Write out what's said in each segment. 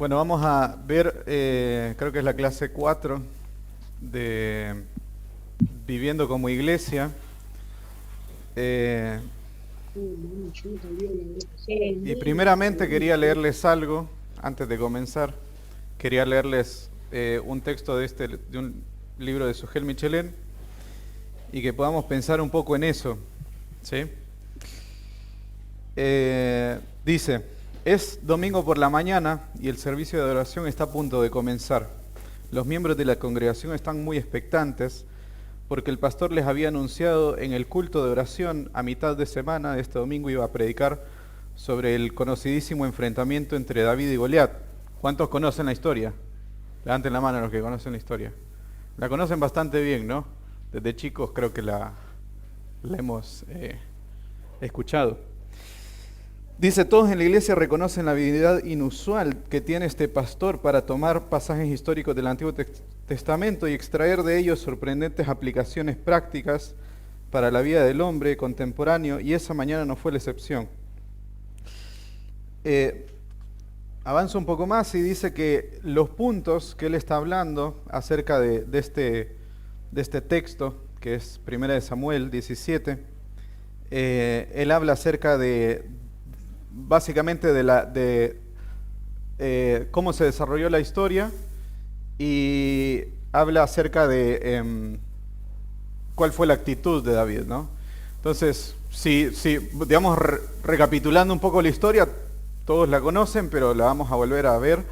Bueno, vamos a ver, creo que es la clase 4 de Viviendo como Iglesia. Eh, y primeramente quería leerles algo, antes de comenzar. Quería leerles un texto de un libro de Sujel Michelén y que podamos pensar un poco en eso, ¿sí? Dice, es domingo por la mañana y el servicio de adoración está a punto de comenzar. Los miembros de la congregación están muy expectantes porque el pastor les había anunciado en el culto de oración a mitad de semana de este domingo iba a predicar sobre el conocidísimo enfrentamiento entre David y Goliat. ¿Cuántos conocen la historia? Levanten la mano los que conocen la historia. La conocen bastante bien, ¿no? Desde chicos creo que la hemos escuchado. Dice, todos en la iglesia reconocen la habilidad inusual que tiene este pastor para tomar pasajes históricos del Antiguo Testamento y extraer de ellos sorprendentes aplicaciones prácticas para la vida del hombre contemporáneo, y esa mañana no fue la excepción. Avanza un poco más y dice que los puntos que él está hablando acerca de este texto, que es 1 Samuel 17, él habla acerca de básicamente de cómo se desarrolló la historia y habla acerca de cuál fue la actitud de David, ¿no? Entonces, si digamos, recapitulando un poco la historia, todos la conocen, pero la vamos a volver a ver.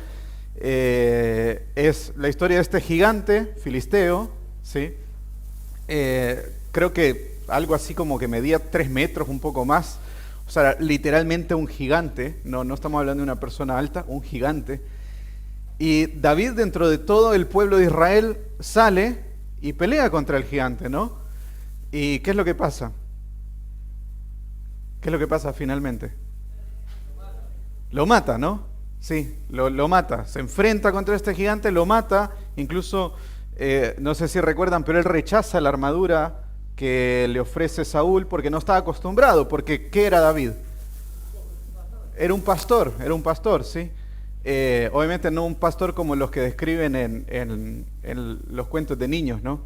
Es la historia de este gigante filisteo, ¿sí? Creo que algo así como que medía 3 metros, un poco más. O sea, literalmente un gigante, no estamos hablando de una persona alta, un gigante. Y David, dentro de todo el pueblo de Israel, sale y pelea contra el gigante, ¿no? ¿Y qué es lo que pasa? ¿Qué es lo que pasa finalmente? Lo mata, ¿no? Sí, lo mata. Se enfrenta contra este gigante, lo mata. Incluso, no sé si recuerdan, pero él rechaza la armadura que le ofrece Saúl porque no estaba acostumbrado. Porque, ¿qué era David? Era un pastor, ¿sí? Obviamente no un pastor como los que describen en los cuentos de niños, ¿no?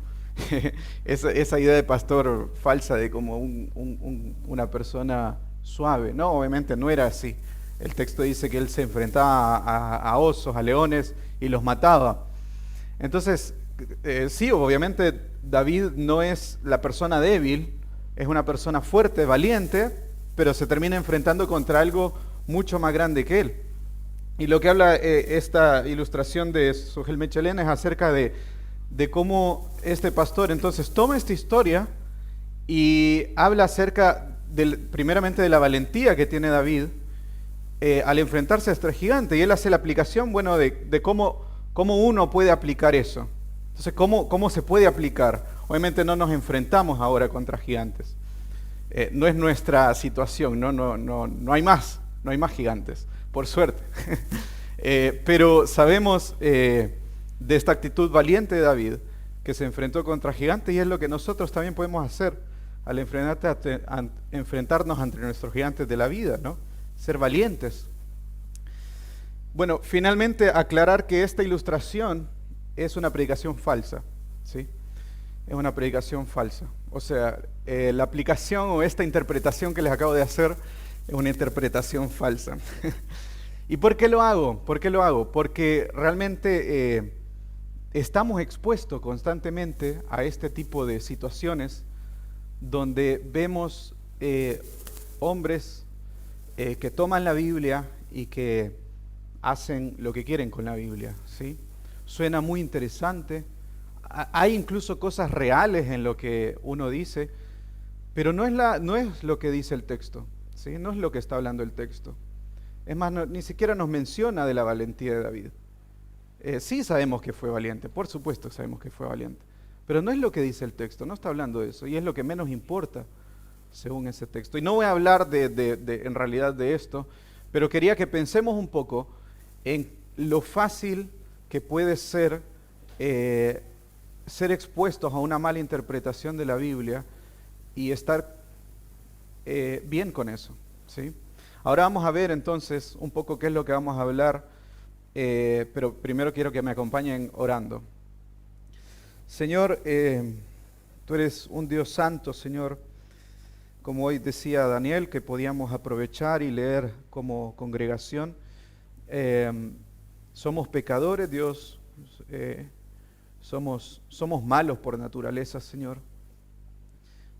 esa idea de pastor falsa de como una persona suave, ¿no? Obviamente no era así. El texto dice que él se enfrentaba a osos, a leones y los mataba. Entonces, sí, obviamente David no es la persona débil, es una persona fuerte, valiente, pero se termina enfrentando contra algo mucho más grande que él. Y lo que habla esta ilustración de Sujel Michelén es acerca de cómo este pastor entonces toma esta historia y habla acerca primeramente de la valentía que tiene David al enfrentarse a este gigante. Y él hace la aplicación, bueno, de cómo uno puede aplicar eso. Entonces, ¿cómo se puede aplicar? Obviamente no nos enfrentamos ahora contra gigantes. No es nuestra situación, no hay más gigantes, por suerte. Pero sabemos de esta actitud valiente de David, que se enfrentó contra gigantes, y es lo que nosotros también podemos hacer al enfrentarnos ante nuestros gigantes de la vida, ¿no? Ser valientes. Bueno, finalmente aclarar que esta ilustración es una predicación falsa, ¿sí? Es una predicación falsa. O sea, la aplicación o esta interpretación que les acabo de hacer es una interpretación falsa. ¿Y por qué lo hago? ¿Por qué lo hago? Porque realmente estamos expuestos constantemente a este tipo de situaciones donde vemos hombres que toman la Biblia y que hacen lo que quieren con la Biblia, ¿sí? Suena muy interesante. Hay incluso cosas reales en lo que uno dice, pero no es lo que dice el texto, ¿sí? No es lo que está hablando el texto. Es más, ni siquiera nos menciona de la valentía de David. Sí sabemos que fue valiente, por supuesto que sabemos que fue valiente, pero no es lo que dice el texto, no está hablando de eso, y es lo que menos importa según ese texto. Y no voy a hablar en realidad de esto, pero quería que pensemos un poco en lo fácil que puede ser expuestos a una mala interpretación de la Biblia y estar bien con eso, ¿sí? Ahora vamos a ver entonces un poco qué es lo que vamos a hablar pero primero quiero que me acompañen orando. Señor, tú eres un Dios santo, Señor. Como hoy decía Daniel, que podíamos aprovechar y leer como congregación. Somos pecadores, Dios. Somos malos por naturaleza, Señor.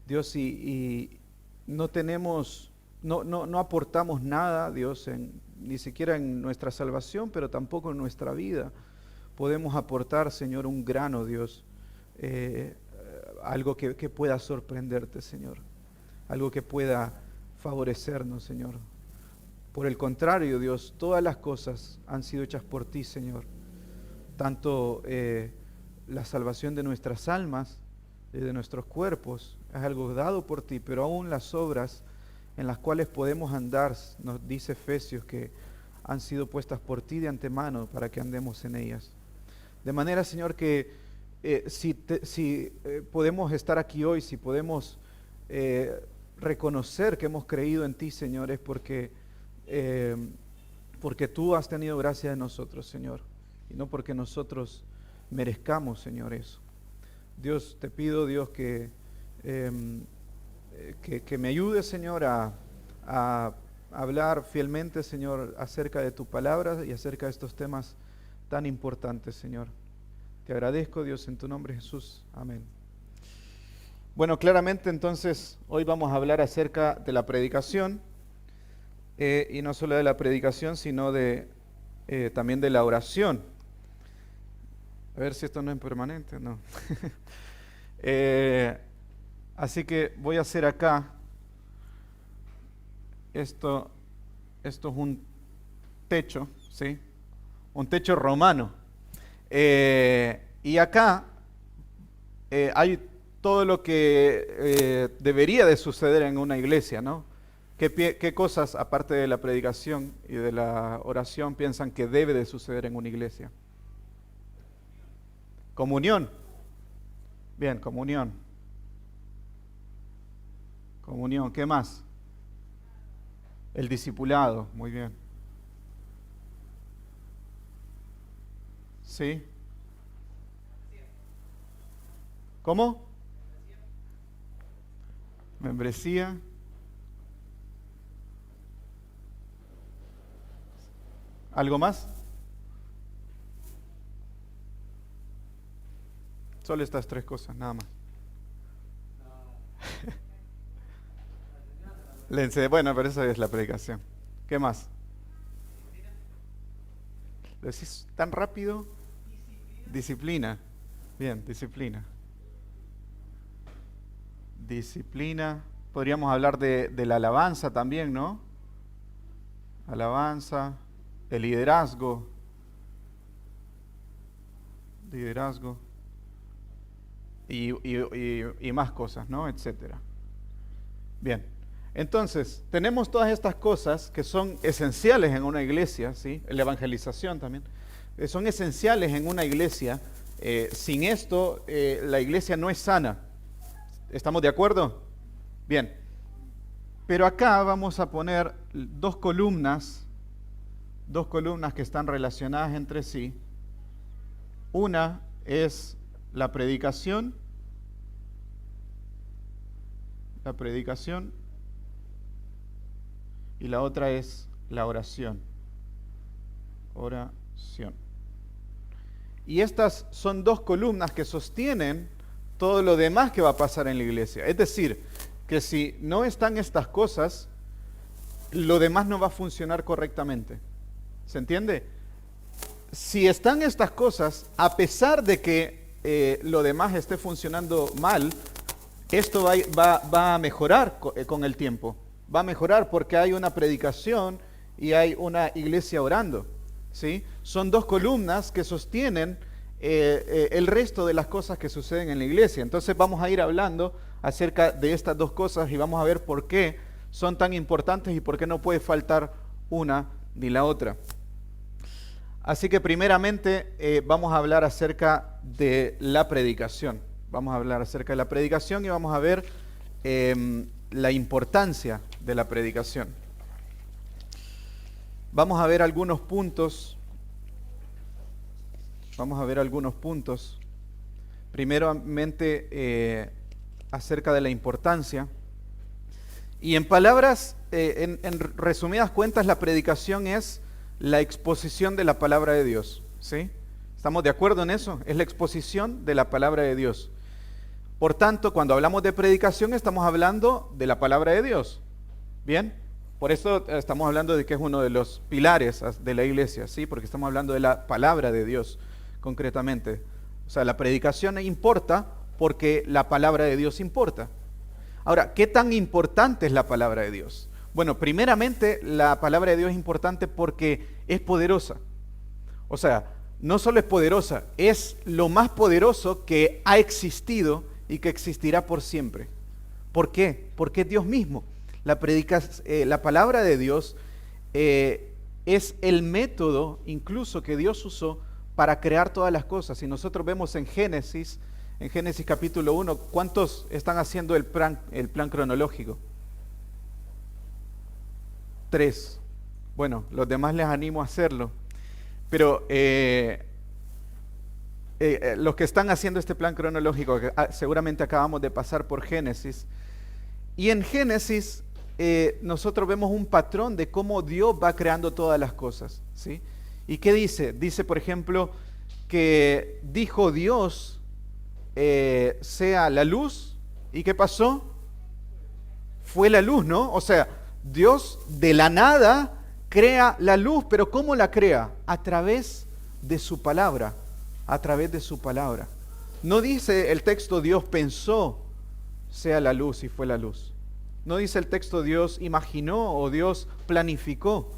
Dios, y no tenemos, no aportamos nada, Dios, ni siquiera en nuestra salvación, pero tampoco en nuestra vida. Podemos aportar, Señor, un grano, Dios, algo que pueda sorprenderte, Señor. Algo que pueda favorecernos, Señor. Por el contrario, Dios, todas las cosas han sido hechas por ti, Señor. Tanto la salvación de nuestras almas, de nuestros cuerpos, es algo dado por ti, pero aún las obras en las cuales podemos andar, nos dice Efesios, que han sido puestas por ti de antemano para que andemos en ellas. De manera, Señor, que si podemos estar aquí hoy, si podemos reconocer que hemos creído en ti, Señor, es porque tú has tenido gracia de nosotros, Señor, y no porque nosotros merezcamos, Señor, eso. Dios, te pido, Dios, que me ayudes, Señor, a hablar fielmente, Señor, acerca de tu palabra y acerca de estos temas tan importantes, Señor. Te agradezco, Dios, en tu nombre, Jesús. Amén. Bueno, claramente entonces hoy vamos a hablar acerca de la predicación, y no solo de la predicación, sino también de la oración. A ver si esto no es permanente, no. Así que voy a hacer acá, esto es un techo, ¿sí? Un techo romano. Y acá hay todo lo que debería de suceder en una iglesia, ¿no? ¿Qué cosas, aparte de la predicación y de la oración, piensan que debe de suceder en una iglesia? Comunión. Bien, comunión. Comunión, ¿qué más? El discipulado, muy bien. ¿Sí? ¿Cómo? Membresía. ¿Algo más? Solo estas tres cosas, nada más. Bueno, pero esa es la predicación. ¿Qué más? ¿Lo decís tan rápido? Disciplina. Bien, disciplina. Disciplina. Podríamos hablar de la alabanza también, ¿no? Alabanza, el liderazgo. Liderazgo. Y más cosas, ¿no? Etcétera. Bien. Entonces, tenemos todas estas cosas que son esenciales en una iglesia, ¿sí? La evangelización también. Son esenciales en una iglesia. Sin esto, la iglesia no es sana. ¿Estamos de acuerdo? Bien. Pero acá vamos a poner dos columnas que están relacionadas entre sí. Una es la predicación. Y la otra es la oración. Oración. Y estas son dos columnas que sostienen todo lo demás que va a pasar en la iglesia. Es decir, que si no están estas cosas, lo demás no va a funcionar correctamente. ¿Se entiende? Si están estas cosas, a pesar de que lo demás esté funcionando mal, esto va a mejorar con el tiempo. Va a mejorar porque hay una predicación y hay una iglesia orando, ¿sí? Son dos columnas que sostienen el resto de las cosas que suceden en la iglesia. Entonces vamos a ir hablando acerca de estas dos cosas y vamos a ver por qué son tan importantes y por qué no puede faltar una ni la otra. Así que primeramente vamos a hablar acerca de la predicación. Vamos a hablar acerca de la predicación y vamos a ver la importancia de la predicación. Vamos a ver algunos puntos Vamos a ver algunos puntos. Primeramente, acerca de la importancia. Y en palabras, en resumidas cuentas, la predicación es la exposición de la palabra de Dios, ¿sí? ¿Estamos de acuerdo en eso? Es la exposición de la palabra de Dios. Por tanto, cuando hablamos de predicación, estamos hablando de la palabra de Dios. ¿Bien? Por eso estamos hablando de que es uno de los pilares de la iglesia, ¿sí? Porque estamos hablando de la palabra de Dios, concretamente. O sea, la predicación importa porque la palabra de Dios importa. Ahora, ¿qué tan importante es la palabra de Dios? Bueno, primeramente, la palabra de Dios es importante porque es poderosa. O sea, no solo es poderosa, es lo más poderoso que ha existido y que existirá por siempre. ¿Por qué? Porque es Dios mismo. La palabra de Dios es el método incluso que Dios usó para crear todas las cosas. Si nosotros vemos en Génesis capítulo 1, ¿cuántos están haciendo el plan cronológico? 3. Bueno, los demás les animo a hacerlo. Pero los que están haciendo este plan cronológico, que seguramente acabamos de pasar por Génesis, y en Génesis nosotros vemos un patrón de cómo Dios va creando todas las cosas, ¿sí? ¿Y qué dice? Dice, por ejemplo, que dijo Dios, sea la luz, ¿y qué pasó? Fue la luz, ¿no? O sea, Dios de la nada crea la luz, pero ¿cómo la crea? A través de su palabra, a través de su palabra. No dice el texto Dios pensó, sea la luz y fue la luz. No dice el texto Dios imaginó o Dios planificó.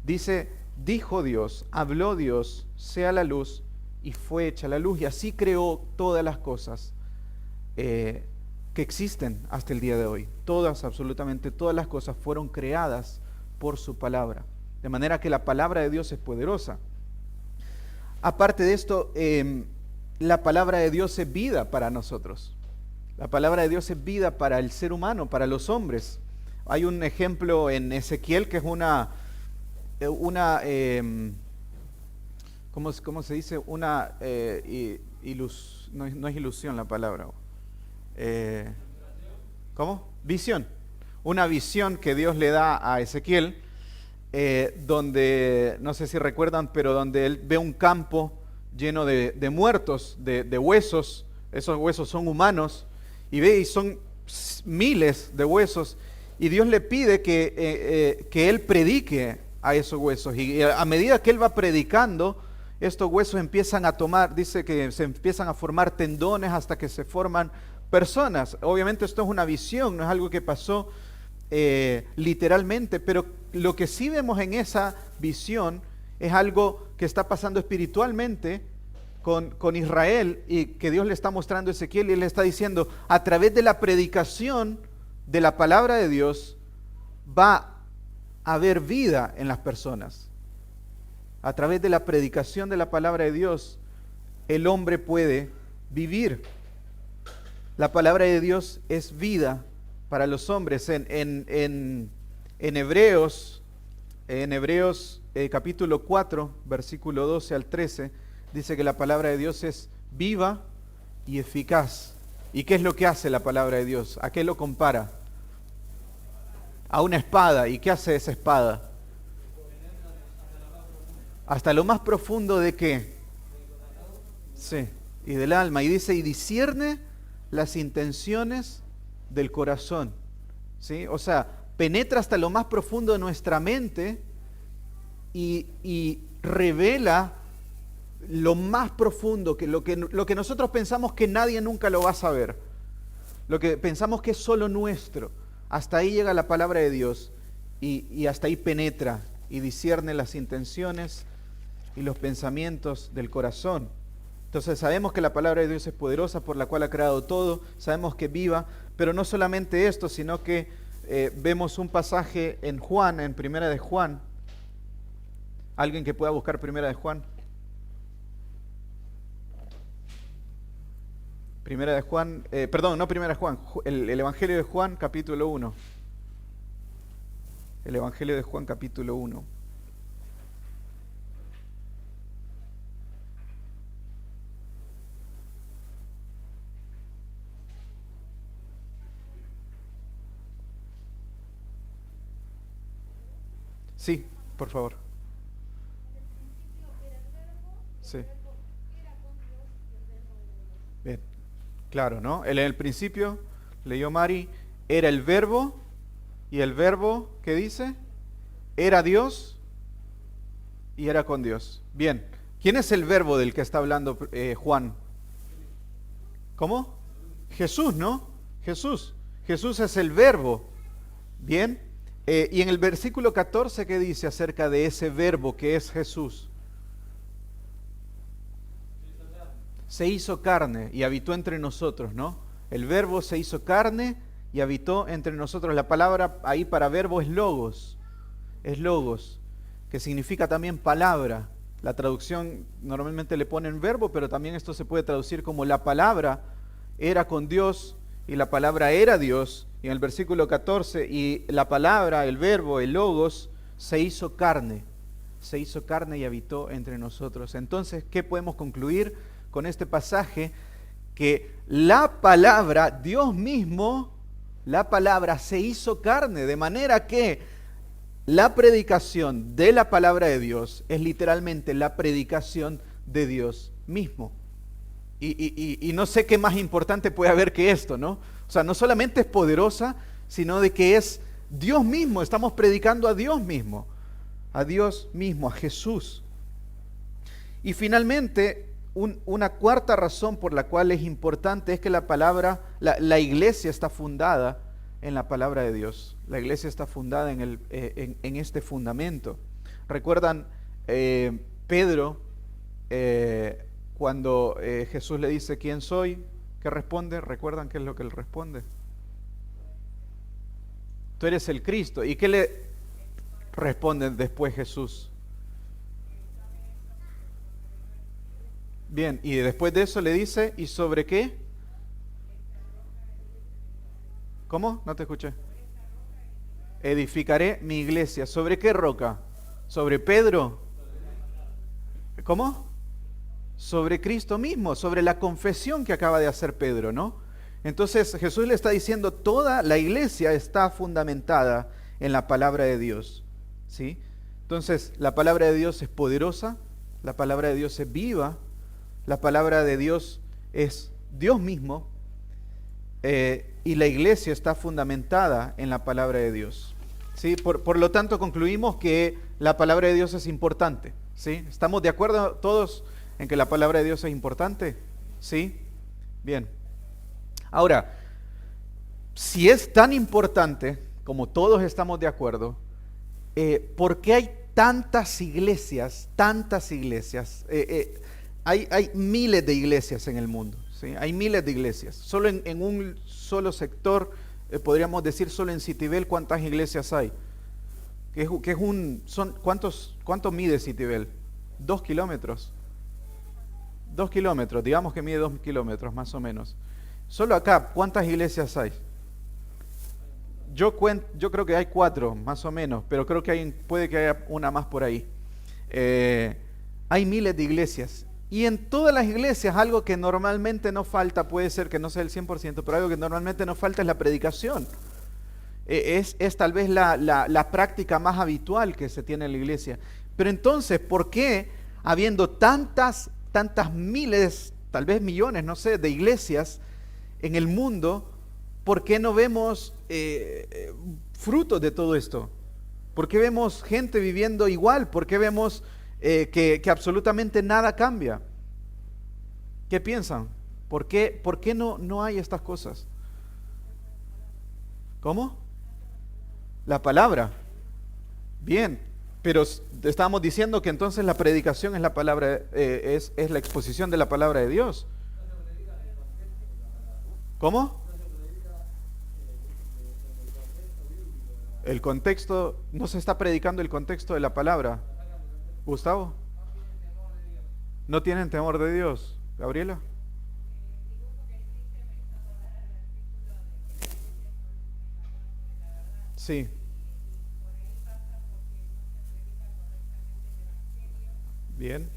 Dice, dijo Dios, habló Dios, sea la luz y fue hecha la luz. Y así creó todas las cosas que existen hasta el día de hoy. Todas, absolutamente todas las cosas fueron creadas por su palabra. De manera que la palabra de Dios es poderosa. Aparte de esto, la palabra de Dios es vida para nosotros. La palabra de Dios es vida para el ser humano, para los hombres. Hay un ejemplo en Ezequiel que es ¿cómo se dice? No es ilusión la palabra. ¿Cómo? Visión. Una visión que Dios le da a Ezequiel, donde, no sé si recuerdan, pero donde él ve un campo lleno de muertos, de huesos. Esos huesos son humanos. Y son miles de huesos. Y Dios le pide que él predique a esos huesos. Y a medida que él va predicando, estos huesos empiezan a tomar, dice que se empiezan a formar tendones hasta que se forman personas. Obviamente esto es una visión, no es algo que pasó literalmente, pero lo que sí vemos en esa visión es algo que está pasando espiritualmente con Israel y que Dios le está mostrando a Ezequiel y él le está diciendo, a través de la predicación de la palabra de Dios va a haber vida en las personas. A través de la predicación de la palabra de Dios, el hombre puede vivir. La palabra de Dios es vida para los hombres. En Hebreos capítulo 4, versículo 12 al 13, dice que la palabra de Dios es viva y eficaz. ¿Y qué es lo que hace la palabra de Dios? ¿A qué lo compara? A una espada. ¿Y qué hace esa espada? Hasta lo más profundo de qué? Sí, y del alma. Y dice, y discierne las intenciones del corazón. ¿Sí? O sea, penetra hasta lo más profundo de nuestra mente y revela lo más profundo, lo que nosotros pensamos que nadie nunca lo va a saber, lo que pensamos que es solo nuestro. Hasta ahí llega la palabra de Dios y hasta ahí penetra y discierne las intenciones y los pensamientos del corazón. Entonces sabemos que la palabra de Dios es poderosa, por la cual ha creado todo, sabemos que es viva, pero no solamente esto, sino que vemos un pasaje en Juan, en Primera de Juan. ¿Alguien que pueda buscar Primera de Juan? Primera de Juan, no Primera de Juan, el Evangelio de Juan, capítulo 1. El Evangelio de Juan, capítulo 1. Sí, por favor. Sí. Bien, claro, ¿no? En el principio, leyó Mari, era el verbo, y el verbo, ¿qué dice? Era Dios y era con Dios. Bien, ¿quién es el verbo del que está hablando Juan? ¿Cómo? Jesús, ¿no? Jesús. Jesús es el verbo. Bien. Y en el versículo 14, ¿qué dice acerca de ese verbo que es Jesús? Se hizo carne y habitó entre nosotros, ¿no? El verbo se hizo carne y habitó entre nosotros. La palabra ahí para verbo es logos, que significa también palabra. La traducción normalmente le ponen verbo, pero también esto se puede traducir como la palabra era con Dios y la palabra era Dios. Y en el versículo 14, y la palabra, el verbo, el logos, se hizo carne y habitó entre nosotros. Entonces, ¿qué podemos concluir con este pasaje? Que la palabra, Dios mismo, la palabra se hizo carne, de manera que la predicación de la palabra de Dios es literalmente la predicación de Dios mismo. Y no sé qué más importante puede haber que esto, ¿no? O sea, no solamente es poderosa, sino de que es Dios mismo, estamos predicando a Dios mismo, a Jesús. Y finalmente, una cuarta razón por la cual es importante es que la palabra, la iglesia está fundada en la palabra de Dios. La iglesia está fundada en este fundamento. ¿Recuerdan Pedro cuando Jesús le dice quién soy? ¿Qué responde? ¿Recuerdan qué es lo que él responde? Tú eres el Cristo. ¿Y qué le responde después Jesús? Bien, y después de eso le dice, ¿y sobre qué? ¿Cómo? No te escuché. Edificaré mi iglesia. ¿Sobre qué roca? ¿Sobre Pedro? ¿Cómo? Sobre Cristo mismo, sobre la confesión que acaba de hacer Pedro, ¿no? Entonces Jesús le está diciendo, toda la iglesia está fundamentada en la palabra de Dios, ¿sí? Entonces, la palabra de Dios es poderosa, la palabra de Dios es viva, la palabra de Dios es Dios mismo, y la iglesia está fundamentada en la palabra de Dios, ¿sí? Por lo tanto, concluimos que la palabra de Dios es importante, ¿sí? ¿Estamos de acuerdo todos en que la palabra de Dios es importante? ¿Sí? Bien. Ahora, si es tan importante, como todos estamos de acuerdo, ¿por qué hay tantas iglesias, tantas iglesias? Hay miles de iglesias en el mundo, ¿sí? Hay miles de iglesias. Solo en un solo sector, podríamos decir solo en Citibel, ¿cuántas iglesias hay? ¿Cuánto mide Citibel? 2 kilómetros. 2 kilómetros, digamos que mide 2 kilómetros más o menos. Solo acá, ¿cuántas iglesias hay? Yo creo que hay 4 más o menos, pero creo que puede que haya una más por ahí. Hay miles de iglesias. Y en todas las iglesias algo que normalmente no falta, puede ser que no sea el 100%, pero algo que normalmente no falta es la predicación. Es tal vez la práctica más habitual que se tiene en la iglesia. Pero entonces, ¿por qué habiendo tantas miles, tal vez millones, no sé, de iglesias en el mundo, por qué no vemos frutos de todo esto? ¿Por qué vemos gente viviendo igual? ¿Por qué vemos que absolutamente nada cambia? ¿Qué piensan? ¿Por qué no hay estas cosas? ¿Cómo? La palabra. Bien, pero estábamos diciendo que entonces la predicación es la palabra, es la exposición de la palabra de Dios. ¿Cómo? El contexto, no se está predicando el contexto de la palabra. Gustavo, ¿no tienen temor de Dios? Gabriela. Sí, bien.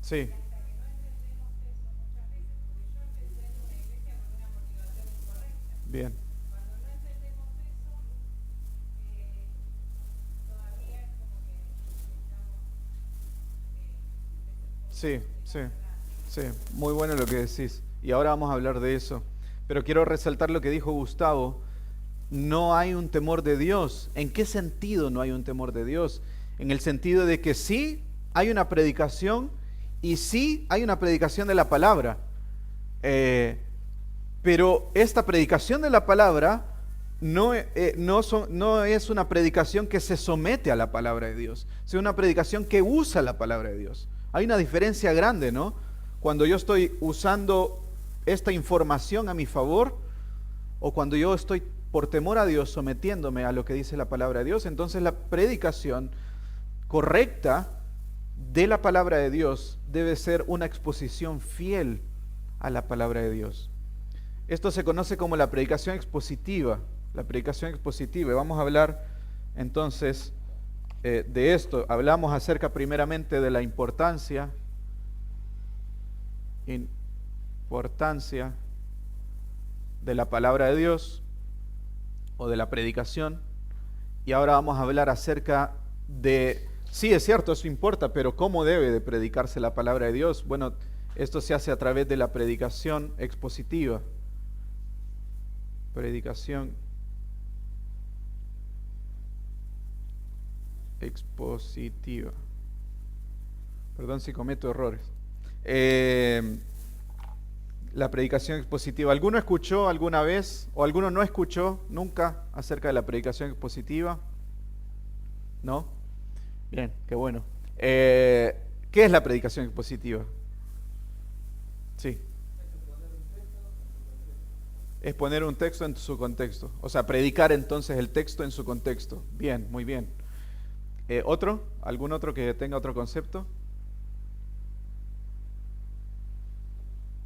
Sí, Bien. Sí, sí, sí, muy bueno lo que decís. Y ahora vamos a hablar de eso. Pero quiero resaltar lo que dijo Gustavo. No hay un temor de Dios. ¿En qué sentido no hay un temor de Dios? En el sentido de que sí hay una predicación y sí hay una predicación de la palabra. Pero esta predicación de la palabra no es una predicación que se somete a la palabra de Dios, sino una predicación que usa la palabra de Dios. Hay una diferencia grande, ¿no? Cuando yo estoy usando esta información a mi favor, o cuando yo estoy por temor a Dios sometiéndome a lo que dice la palabra de Dios, entonces la predicación correcta de la palabra de Dios debe ser una exposición fiel a la palabra de Dios. Esto se conoce como la predicación expositiva. La predicación expositiva. Y vamos a hablar entonces de esto. Hablamos acerca primeramente de la importancia de la palabra de Dios o de la predicación. Y ahora vamos a hablar acerca de, sí es cierto, eso importa, pero ¿cómo debe de predicarse la palabra de Dios? Bueno, esto se hace a través de la predicación expositiva. Predicación expositiva. Perdón si cometo errores. La predicación expositiva. ¿Alguno escuchó alguna vez o alguno no escuchó nunca acerca de la predicación expositiva? ¿No? Bien, qué bueno. ¿Qué es la predicación expositiva? Sí. Es poner un texto en su contexto. O sea, predicar entonces el texto en su contexto. Bien, muy bien. ¿Otro? ¿Algún otro que tenga otro concepto?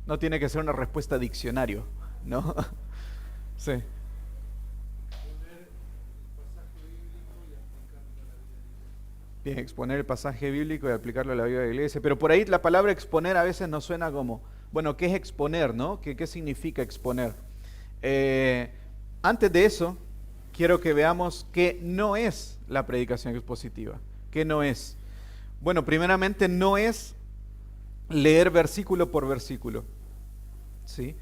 No tiene que ser una respuesta diccionario, ¿no? Sí. Bien, exponer el pasaje bíblico y aplicarlo a la vida de la iglesia. Pero por ahí la palabra exponer a veces nos suena como, bueno, ¿qué es exponer, no? ¿Qué significa exponer? Antes de eso, quiero que veamos qué no es la predicación expositiva. ¿Qué no es? Bueno, primeramente no es leer versículo por versículo. ¿Sí?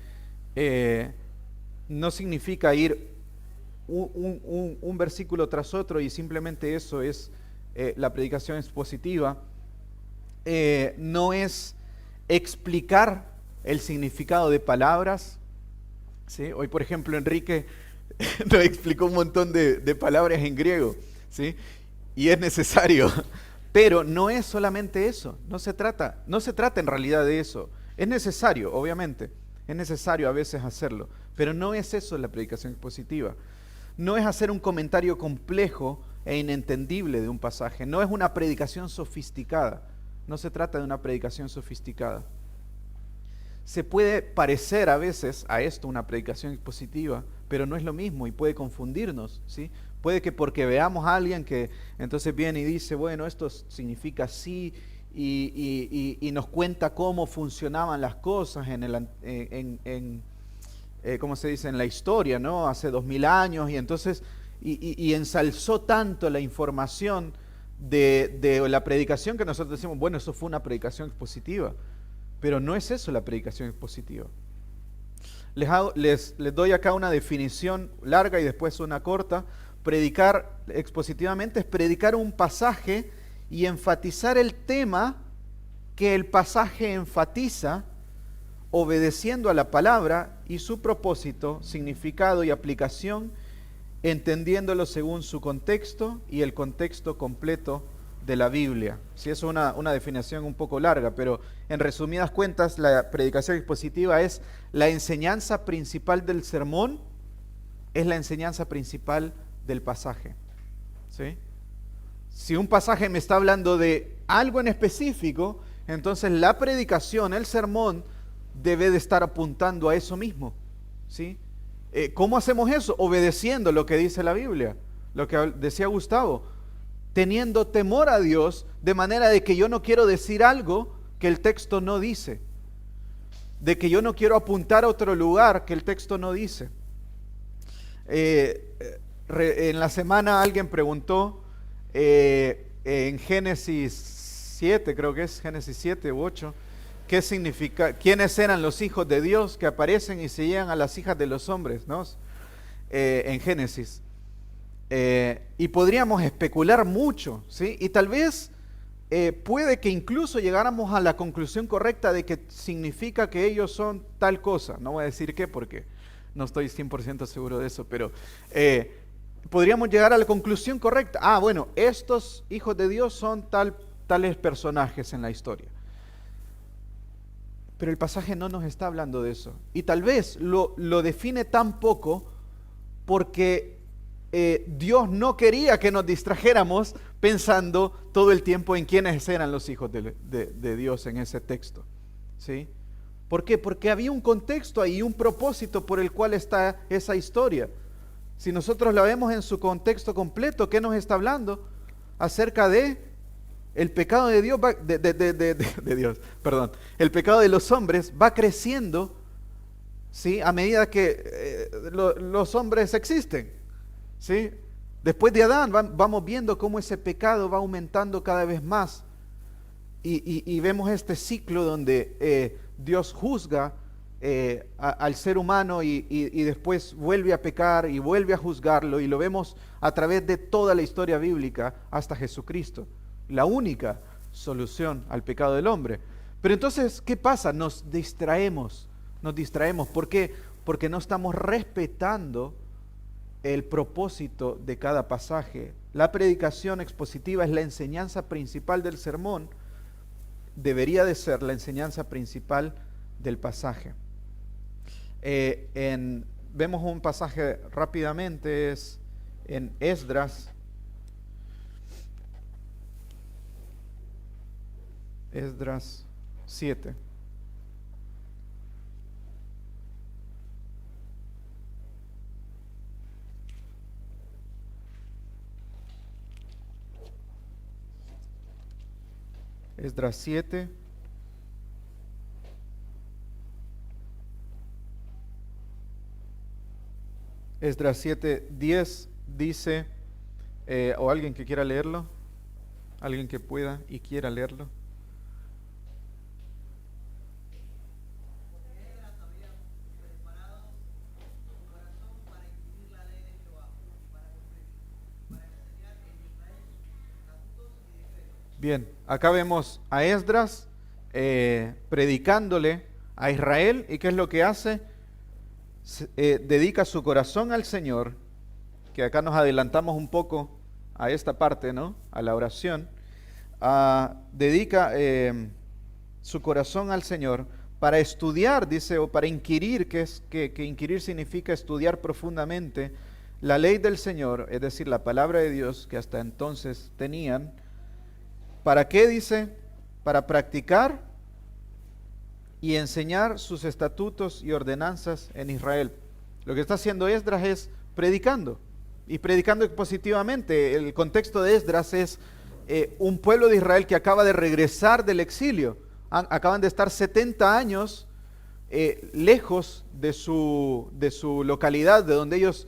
No significa ir un versículo tras otro y simplemente eso es la predicación expositiva. No es explicar el significado de palabras. ¿Sí? Hoy, por ejemplo, Enrique nos explicó un montón de palabras en griego, ¿sí? Y es necesario, pero no es solamente eso, no se trata en realidad de eso. Es necesario, obviamente, es necesario a veces hacerlo, pero no es eso la predicación expositiva. No es hacer un comentario complejo e inentendible de un pasaje, no es una predicación sofisticada, no se trata de una predicación sofisticada. Se puede parecer a veces a esto una predicación expositiva, pero no es lo mismo y puede confundirnos, ¿sí? Puede que porque veamos a alguien que entonces viene y dice, bueno, esto significa así, y nos cuenta cómo funcionaban las cosas ¿cómo se dice? En la historia, ¿no? Hace 2000 años, y entonces, y ensalzó tanto la información de la predicación que nosotros decimos, bueno, eso fue una predicación expositiva. Pero no es eso la predicación expositiva. Les doy acá una definición larga y después una corta. Predicar expositivamente es predicar un pasaje y enfatizar el tema que el pasaje enfatiza, obedeciendo a la palabra y su propósito, significado y aplicación, entendiéndolo según su contexto y el contexto completo de la Biblia. Sí, es una definición un poco larga, pero en resumidas cuentas, la predicación expositiva es la enseñanza principal del sermón, es la enseñanza principal del pasaje. ¿Sí? Si un pasaje me está hablando de algo en específico, entonces la predicación, el sermón, debe de estar apuntando a eso mismo. ¿Sí? ¿Cómo hacemos eso? Obedeciendo lo que dice la Biblia, lo que decía Gustavo, teniendo temor a Dios, de manera de que yo no quiero decir algo que el texto no dice, de que yo no quiero apuntar a otro lugar que el texto no dice. En la semana alguien preguntó en Génesis 7, creo que es Génesis 7 u 8, ¿qué significa? ¿Quiénes eran los hijos de Dios que aparecen y se llegan a las hijas de los hombres, ¿no? En Génesis. Y podríamos especular mucho, ¿sí? Y tal vez puede que incluso llegáramos a la conclusión correcta de que significa que ellos son tal cosa. No voy a decir qué porque no estoy 100% seguro de eso, pero podríamos llegar a la conclusión correcta. Ah, bueno, estos hijos de Dios son tales personajes en la historia. Pero el pasaje no nos está hablando de eso. Y tal vez lo define tan poco porque Dios no quería que nos distrajéramos pensando todo el tiempo en quiénes eran los hijos de Dios en ese texto, ¿sí? ¿Por qué? Porque había un contexto ahí, un propósito por el cual está esa historia. Si nosotros la vemos en su contexto completo, ¿qué nos está hablando? Acerca de el pecado de Dios, el pecado de los hombres va creciendo, ¿sí? A medida que los hombres existen, ¿sí? Después de Adán vamos viendo cómo ese pecado va aumentando cada vez más y vemos este ciclo donde Dios juzga al ser humano y después vuelve a pecar y vuelve a juzgarlo, y lo vemos a través de toda la historia bíblica hasta Jesucristo, la única solución al pecado del hombre. Pero entonces, ¿qué pasa? Nos distraemos. ¿Por qué? Porque no estamos respetando el propósito de cada pasaje. La predicación expositiva es la enseñanza principal del sermón, debería de ser la enseñanza principal del pasaje. Vemos un pasaje rápidamente, es en Esdras. Esdras 7. Esdras 7. Esdras 7:10 dice, o alguien que quiera leerlo, alguien que pueda y quiera leerlo. Bien, acá vemos a Esdras predicándole a Israel, y ¿qué es lo que hace? Dedica su corazón al Señor, que acá nos adelantamos un poco a esta parte, ¿no? A la oración. Dedica su corazón al Señor para estudiar, dice, o para inquirir, que inquirir significa estudiar profundamente la ley del Señor, es decir, la palabra de Dios que hasta entonces tenían. ¿Para qué? Dice, para practicar y enseñar sus estatutos y ordenanzas en Israel. Lo que está haciendo Esdras es predicando, y predicando positivamente. El contexto de Esdras es un pueblo de Israel que acaba de regresar del exilio. Acaban de estar 70 años lejos de su localidad, de donde ellos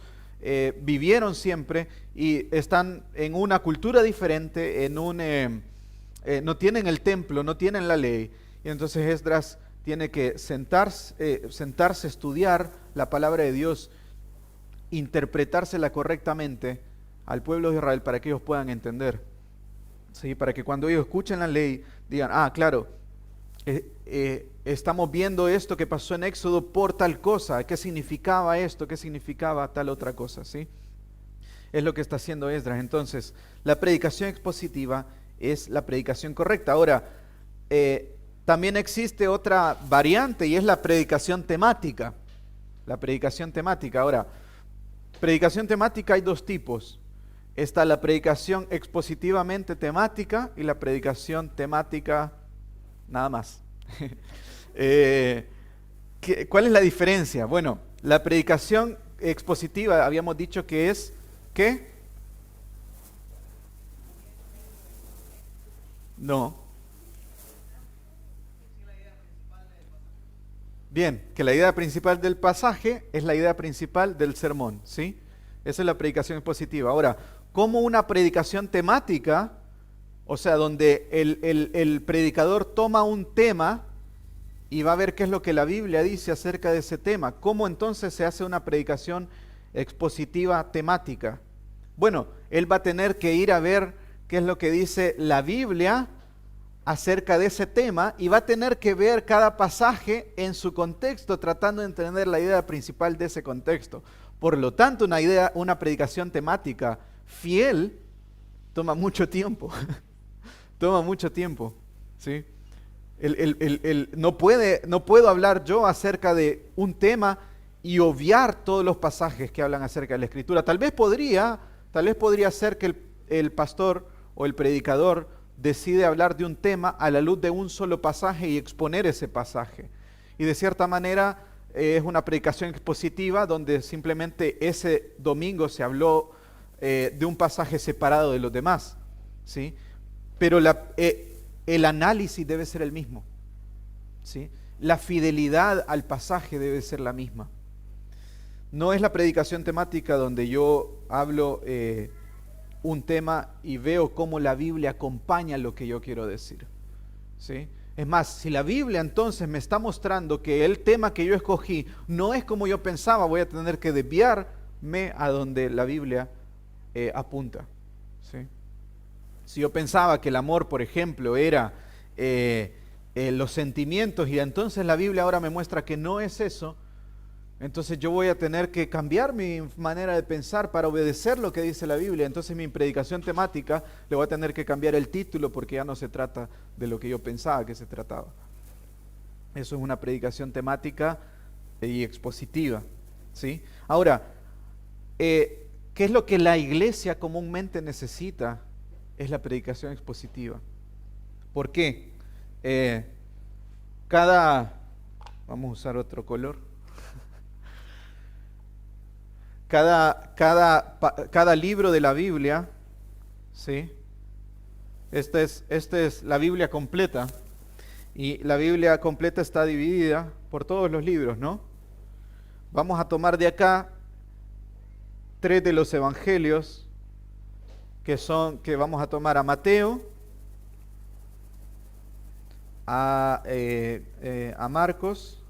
vivieron siempre, y están en una cultura diferente, no tienen el templo, no tienen la ley, y entonces Esdras tiene que sentarse, estudiar la palabra de Dios, interpretársela correctamente al pueblo de Israel para que ellos puedan entender, ¿sí? Para que cuando ellos escuchen la ley digan, claro, estamos viendo esto que pasó en Éxodo por tal cosa, ¿qué significaba esto? ¿Qué significaba tal otra cosa? ¿Sí? Es lo que está haciendo Esdras. Entonces, la predicación expositiva es la predicación correcta. Ahora, también existe otra variante, y es la predicación temática. La predicación temática. Ahora, predicación temática hay dos tipos. Está la predicación expositivamente temática y la predicación temática nada más. ¿Cuál es la diferencia? Bueno, la predicación expositiva habíamos dicho que es, ¿qué? No. Bien, que la idea principal del pasaje es la idea principal del sermón, ¿sí? Esa es la predicación expositiva. Ahora, como una predicación temática, o sea, donde el predicador toma un tema y va a ver qué es lo que la Biblia dice acerca de ese tema. ¿Cómo entonces se hace una predicación expositiva temática? Bueno, él va a tener que ir a ver qué es lo que dice la Biblia acerca de ese tema y va a tener que ver cada pasaje en su contexto, tratando de entender la idea principal de ese contexto. Por lo tanto, una predicación temática fiel toma mucho tiempo. Toma mucho tiempo, ¿sí? No puedo hablar yo acerca de un tema y obviar todos los pasajes que hablan acerca de la Escritura. Tal vez podría ser que el pastor o el predicador decide hablar de un tema a la luz de un solo pasaje y exponer ese pasaje. Y de cierta manera es una predicación expositiva donde simplemente ese domingo se habló de un pasaje separado de los demás, ¿sí? Pero el análisis debe ser el mismo, ¿sí? La fidelidad al pasaje debe ser la misma. No es la predicación temática donde yo hablo un tema y veo cómo la Biblia acompaña lo que yo quiero decir, ¿sí? Es más, si la Biblia entonces me está mostrando que el tema que yo escogí no es como yo pensaba, voy a tener que desviarme a donde la Biblia apunta, ¿sí? Si yo pensaba que el amor, por ejemplo, era los sentimientos y entonces la Biblia ahora me muestra que no es eso, entonces yo voy a tener que cambiar mi manera de pensar para obedecer lo que dice la Biblia. Entonces mi predicación temática le voy a tener que cambiar el título porque ya no se trata de lo que yo pensaba que se trataba. Eso es una predicación temática y expositiva, ¿sí? Ahora, ¿qué es lo que la iglesia comúnmente necesita? Es la predicación expositiva. ¿Por qué? Vamos a usar otro color. Cada libro de la Biblia, ¿sí? Esta es la Biblia completa. Y la Biblia completa está dividida por todos los libros, ¿no? Vamos a tomar de acá 3 de los evangelios que vamos a tomar a Mateo, a Marcos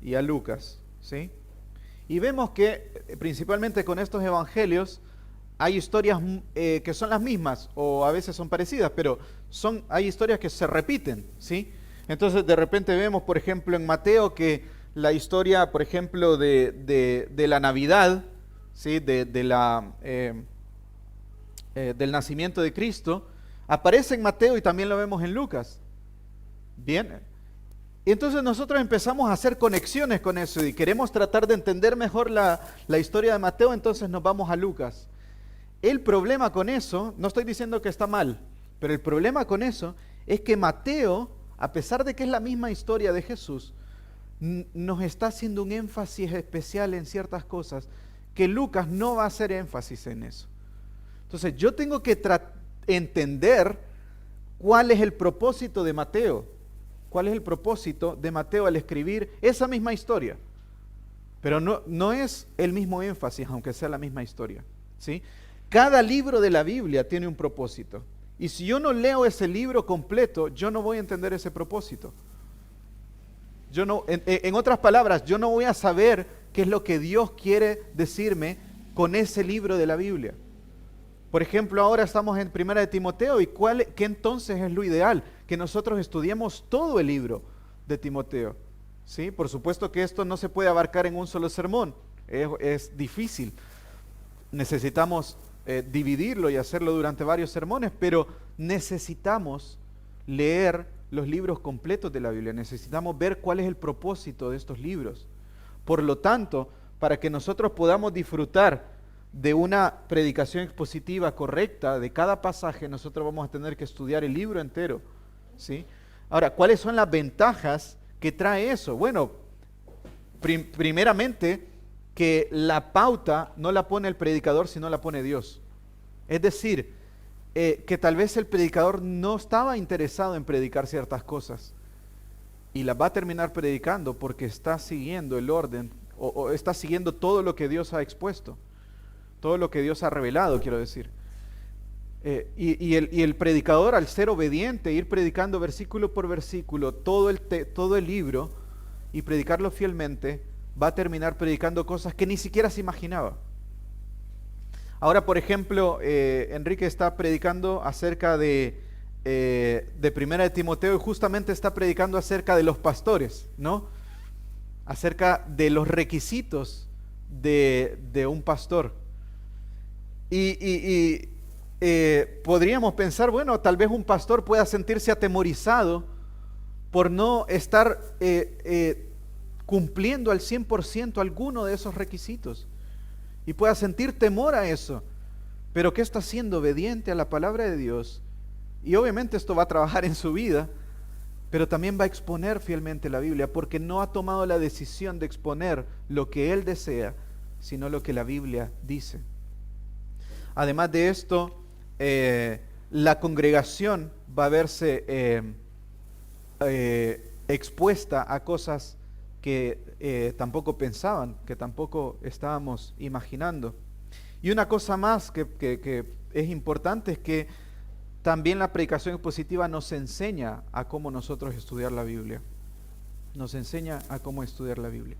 y a Lucas, ¿sí? Y vemos que principalmente con estos evangelios hay historias que son las mismas o a veces son parecidas, pero hay historias que se repiten, ¿sí? Entonces de repente vemos, por ejemplo, en Mateo que la historia, por ejemplo, de la Navidad, ¿sí? Del nacimiento de Cristo, aparece en Mateo y también lo vemos en Lucas. Bien. Y entonces nosotros empezamos a hacer conexiones con eso y queremos tratar de entender mejor la historia de Mateo, entonces nos vamos a Lucas. El problema con eso, no estoy diciendo que está mal, pero el problema con eso es que Mateo, a pesar de que es la misma historia de Jesús, nos está haciendo un énfasis especial en ciertas cosas que Lucas no va a hacer énfasis en eso. Entonces yo tengo que entender cuál es el propósito de Mateo. ¿Cuál es el propósito de Mateo al escribir esa misma historia? Pero no es el mismo énfasis, aunque sea la misma historia, ¿sí? Cada libro de la Biblia tiene un propósito. Y si yo no leo ese libro completo, yo no voy a entender ese propósito. En otras palabras, yo no voy a saber qué es lo que Dios quiere decirme con ese libro de la Biblia. Por ejemplo, ahora estamos en Primera de Timoteo y ¿qué entonces es lo ideal? Que nosotros estudiemos todo el libro de Timoteo, ¿sí? Por supuesto que esto no se puede abarcar en un solo sermón, es difícil. Necesitamos dividirlo y hacerlo durante varios sermones, pero necesitamos leer los libros completos de la Biblia, necesitamos ver cuál es el propósito de estos libros. Por lo tanto, para que nosotros podamos disfrutar de una predicación expositiva correcta de cada pasaje, nosotros vamos a tener que estudiar el libro entero, ¿sí? Ahora, ¿cuáles son las ventajas que trae eso? Bueno, primeramente, que la pauta no la pone el predicador, sino la pone Dios. Es decir, que tal vez el predicador no estaba interesado en predicar ciertas cosas y las va a terminar predicando porque está siguiendo el orden o está siguiendo todo lo que Dios ha expuesto, todo lo que Dios ha revelado, quiero decir. Y el predicador, al ser obediente, ir predicando versículo por versículo todo el libro y predicarlo fielmente, va a terminar predicando cosas que ni siquiera se imaginaba. Ahora, por ejemplo, Enrique está predicando acerca de Primera de Timoteo, y justamente está predicando acerca de los pastores, ¿no? Acerca de los requisitos de un pastor. Podríamos pensar, bueno, tal vez un pastor pueda sentirse atemorizado por no estar cumpliendo al 100% alguno de esos requisitos, y pueda sentir temor a eso, pero que está siendo obediente a la palabra de Dios, y obviamente esto va a trabajar en su vida, pero también va a exponer fielmente la Biblia, porque no ha tomado la decisión de exponer lo que él desea, sino lo que la Biblia dice. Además de esto, la congregación va a verse expuesta a cosas que tampoco pensaban, que tampoco estábamos imaginando. Y una cosa más que es importante es que también la predicación expositiva nos enseña a cómo nosotros estudiar la Biblia. Nos enseña a cómo estudiar la Biblia.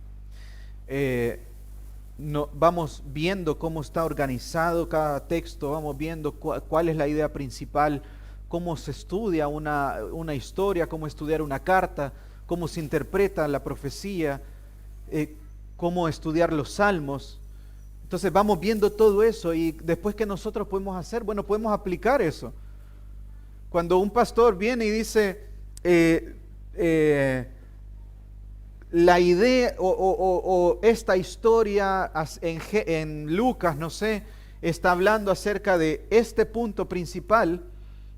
Vamos viendo cómo está organizado cada texto, vamos viendo cuál es la idea principal, cómo se estudia una historia, cómo estudiar una carta, cómo se interpreta la profecía, cómo estudiar los salmos. Entonces vamos viendo todo eso, y después, ¿qué nosotros podemos hacer? Bueno, podemos aplicar eso. Cuando un pastor viene y dice, la idea o esta historia en Lucas, no sé, está hablando acerca de este punto principal,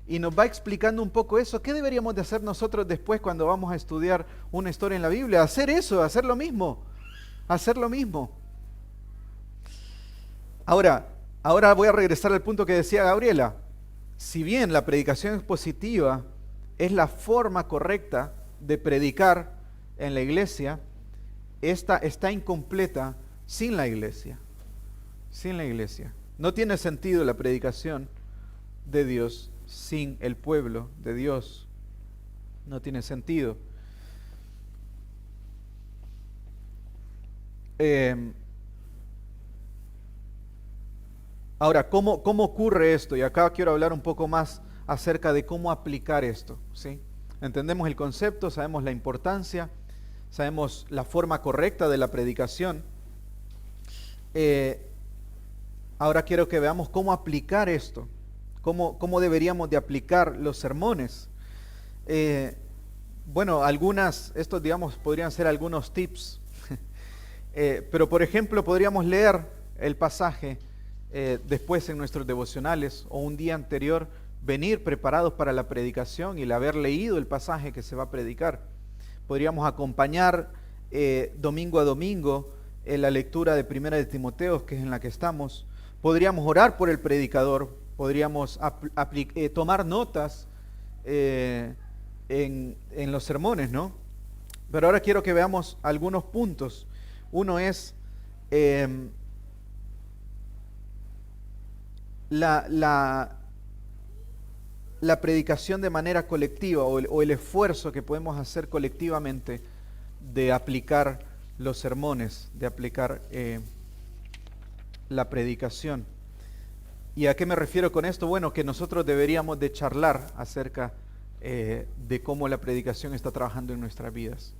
y nos va explicando un poco eso. ¿Qué deberíamos de hacer nosotros después cuando vamos a estudiar una historia en la Biblia? Hacer eso, hacer lo mismo, hacer lo mismo. Ahora voy a regresar al punto que decía Gabriela. Si bien la predicación expositiva es la forma correcta de predicar en la iglesia, esta está incompleta sin la iglesia. Sin la iglesia. No tiene sentido la predicación de Dios sin el pueblo de Dios. No tiene sentido. Ahora, ¿cómo ocurre esto? Y acá quiero hablar un poco más acerca de cómo aplicar esto, ¿sí? Entendemos el concepto, sabemos la importancia, sabemos la forma correcta de la predicación. Ahora quiero que veamos cómo aplicar esto, cómo deberíamos de aplicar los sermones. Bueno, estos digamos podrían ser algunos tips, pero por ejemplo podríamos leer el pasaje después en nuestros devocionales, o un día anterior venir preparados para la predicación y el haber leído el pasaje que se va a predicar. Podríamos acompañar domingo a domingo la lectura de Primera de Timoteo, que es en la que estamos. Podríamos orar por el predicador, podríamos tomar notas en los sermones, ¿no? Pero ahora quiero que veamos algunos puntos. Uno es la predicación de manera colectiva, o el esfuerzo que podemos hacer colectivamente de aplicar los sermones, de aplicar la predicación. ¿Y a qué me refiero con esto? Bueno, que nosotros deberíamos de charlar acerca de cómo la predicación está trabajando en nuestras vidas.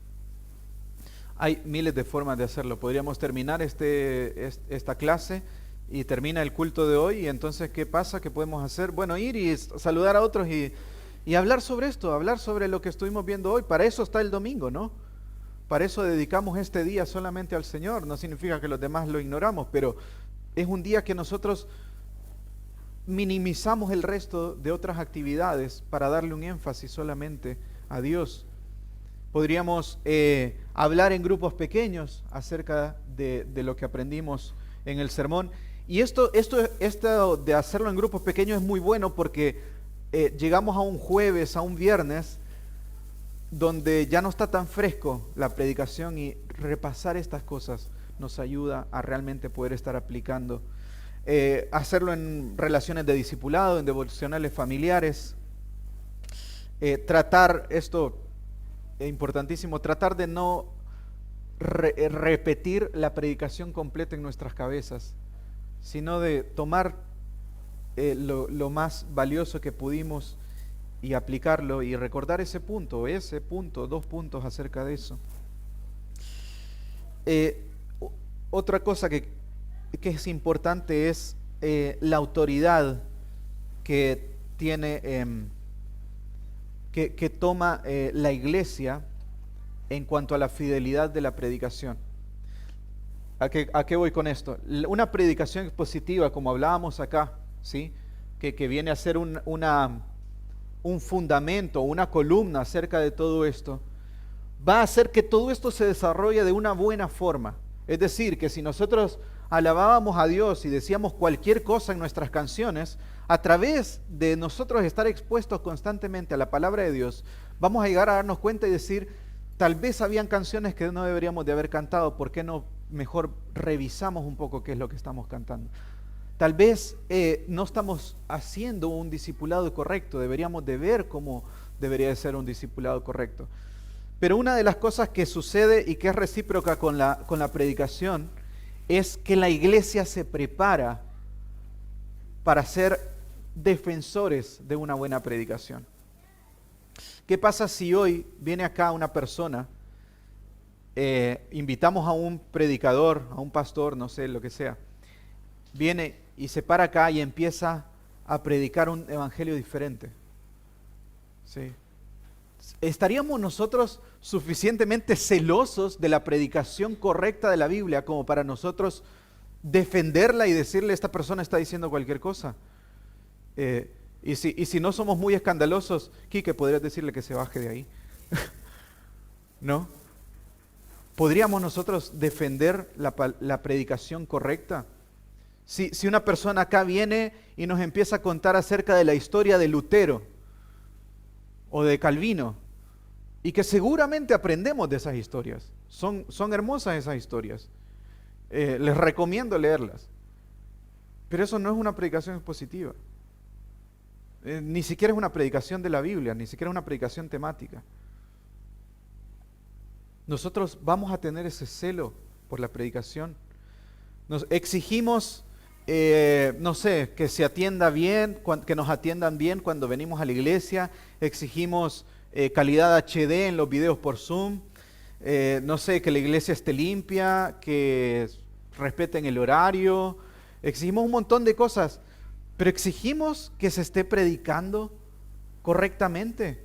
Hay miles de formas de hacerlo. Podríamos terminar esta clase y termina el culto de hoy, y entonces ¿qué pasa? ¿Qué podemos hacer? Bueno, ir y saludar a otros y hablar sobre esto, hablar sobre lo que estuvimos viendo hoy. Para eso está el domingo, ¿no? Para eso dedicamos este día solamente al Señor. No significa que los demás lo ignoramos, pero es un día que nosotros minimizamos el resto de otras actividades para darle un énfasis solamente a Dios. Podríamos hablar en grupos pequeños acerca de lo que aprendimos en el sermón. Y esto de hacerlo en grupos pequeños es muy bueno, porque llegamos a un jueves, a un viernes, donde ya no está tan fresco la predicación, y repasar estas cosas nos ayuda a realmente poder estar aplicando. Hacerlo en relaciones de discipulado, en devocionales familiares. Tratar, esto es importantísimo, tratar de no repetir la predicación completa en nuestras cabezas, sino de tomar lo más valioso que pudimos y aplicarlo y recordar ese punto, 2 puntos acerca de eso. Otra cosa que es importante es la autoridad que tiene, que toma la iglesia en cuanto a la fidelidad de la predicación. ¿A qué voy con esto? Una predicación expositiva, como hablábamos acá, ¿sí? que viene a ser un fundamento, una columna acerca de todo esto, va a hacer que todo esto se desarrolle de una buena forma. Es decir, que si nosotros alabábamos a Dios y decíamos cualquier cosa en nuestras canciones, a través de nosotros estar expuestos constantemente a la palabra de Dios, vamos a llegar a darnos cuenta y decir, tal vez habían canciones que no deberíamos de haber cantado, ¿por qué no mejor revisamos un poco qué es lo que estamos cantando? Tal vez no estamos haciendo un discipulado correcto, deberíamos de ver cómo debería de ser un discipulado correcto. Pero una de las cosas que sucede y que es recíproca con la predicación es que la iglesia se prepara para ser defensores de una buena predicación. ¿Qué pasa si hoy viene acá una persona, invitamos a un predicador, a un pastor, no sé, lo que sea, viene y se para acá y empieza a predicar un evangelio diferente? ¿Sí? ¿Estaríamos nosotros suficientemente celosos de la predicación correcta de la Biblia como para nosotros defenderla y decirle esta persona está diciendo cualquier cosa? Y si no somos muy escandalosos, Quique, podrías decirle que se baje de ahí. ¿No? ¿Podríamos nosotros defender la predicación correcta? Si una persona acá viene y nos empieza a contar acerca de la historia de Lutero o de Calvino, y que seguramente aprendemos de esas historias, son hermosas esas historias, les recomiendo leerlas, pero eso no es una predicación expositiva. Ni siquiera es una predicación de la Biblia, ni siquiera es una predicación temática. Nosotros vamos a tener ese celo por la predicación. Nos exigimos, no sé, que se atienda bien, que nos atiendan bien cuando venimos a la iglesia. Exigimos calidad HD en los videos por Zoom. No sé, que la iglesia esté limpia, que respeten el horario. Exigimos un montón de cosas. Pero exigimos que se esté predicando correctamente.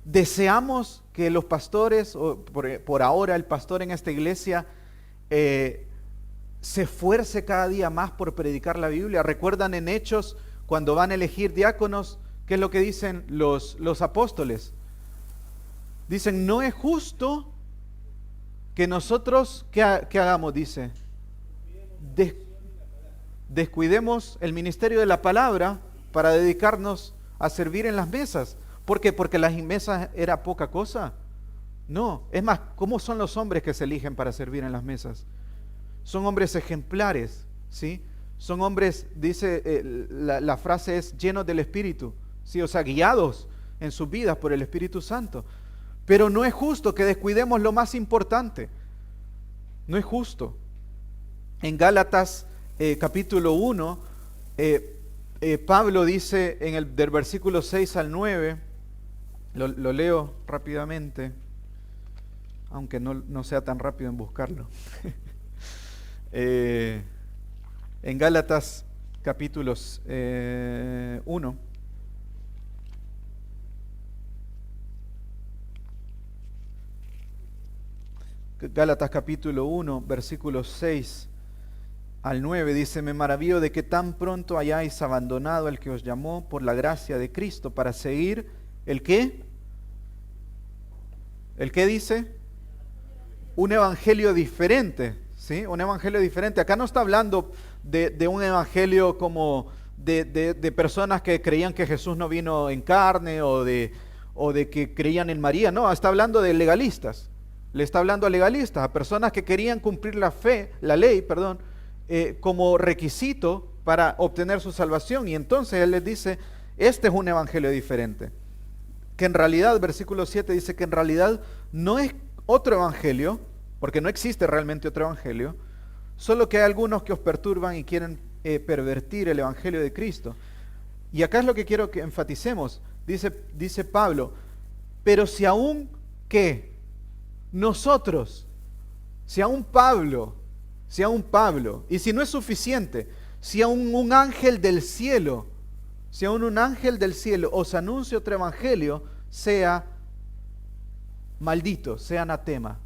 Deseamos que los pastores, o por ahora el pastor en esta iglesia, se esfuerce cada día más por predicar la Biblia. ¿Recuerdan en Hechos cuando van a elegir diáconos? ¿Qué es lo que dicen los apóstoles? Dicen, no es justo que nosotros, ¿qué hagamos? Dice, descuidemos el ministerio de la palabra para dedicarnos a servir en las mesas. ¿Por qué? ¿Porque las mesas era poca cosa? No, es más, ¿cómo son los hombres que se eligen para servir en las mesas? Son hombres ejemplares, ¿sí? Son hombres, dice, la frase es llenos del Espíritu, ¿sí? O sea, guiados en sus vidas por el Espíritu Santo. Pero no es justo que descuidemos lo más importante. No es justo. En Gálatas capítulo 1, Pablo dice del versículo 6 al 9, lo leo rápidamente, aunque no sea tan rápido en buscarlo. En Gálatas capítulo 1, Gálatas capítulo 1, versículos 6 al 9, dice, me maravillo de que tan pronto hayáis abandonado al que os llamó por la gracia de Cristo para seguir, ¿el qué? ¿El qué dice? Un evangelio diferente, ¿sí? Un evangelio diferente. Acá no está hablando de un evangelio como de personas que creían que Jesús no vino en carne o de que creían en María. No, está hablando de legalistas. Le está hablando a legalistas, a personas que querían cumplir la ley, como requisito para obtener su salvación. Y entonces Él les dice, este es un evangelio diferente. Que en realidad, versículo 7 dice que en realidad no es otro evangelio, porque no existe realmente otro evangelio, solo que hay algunos que os perturban y quieren pervertir el evangelio de Cristo. Y acá es lo que quiero que enfaticemos. Dice Pablo, pero si aún ¿qué? Nosotros, si aún Pablo, y si no es suficiente, si aún un ángel del cielo, os anuncia otro evangelio, sea maldito, sea anatema.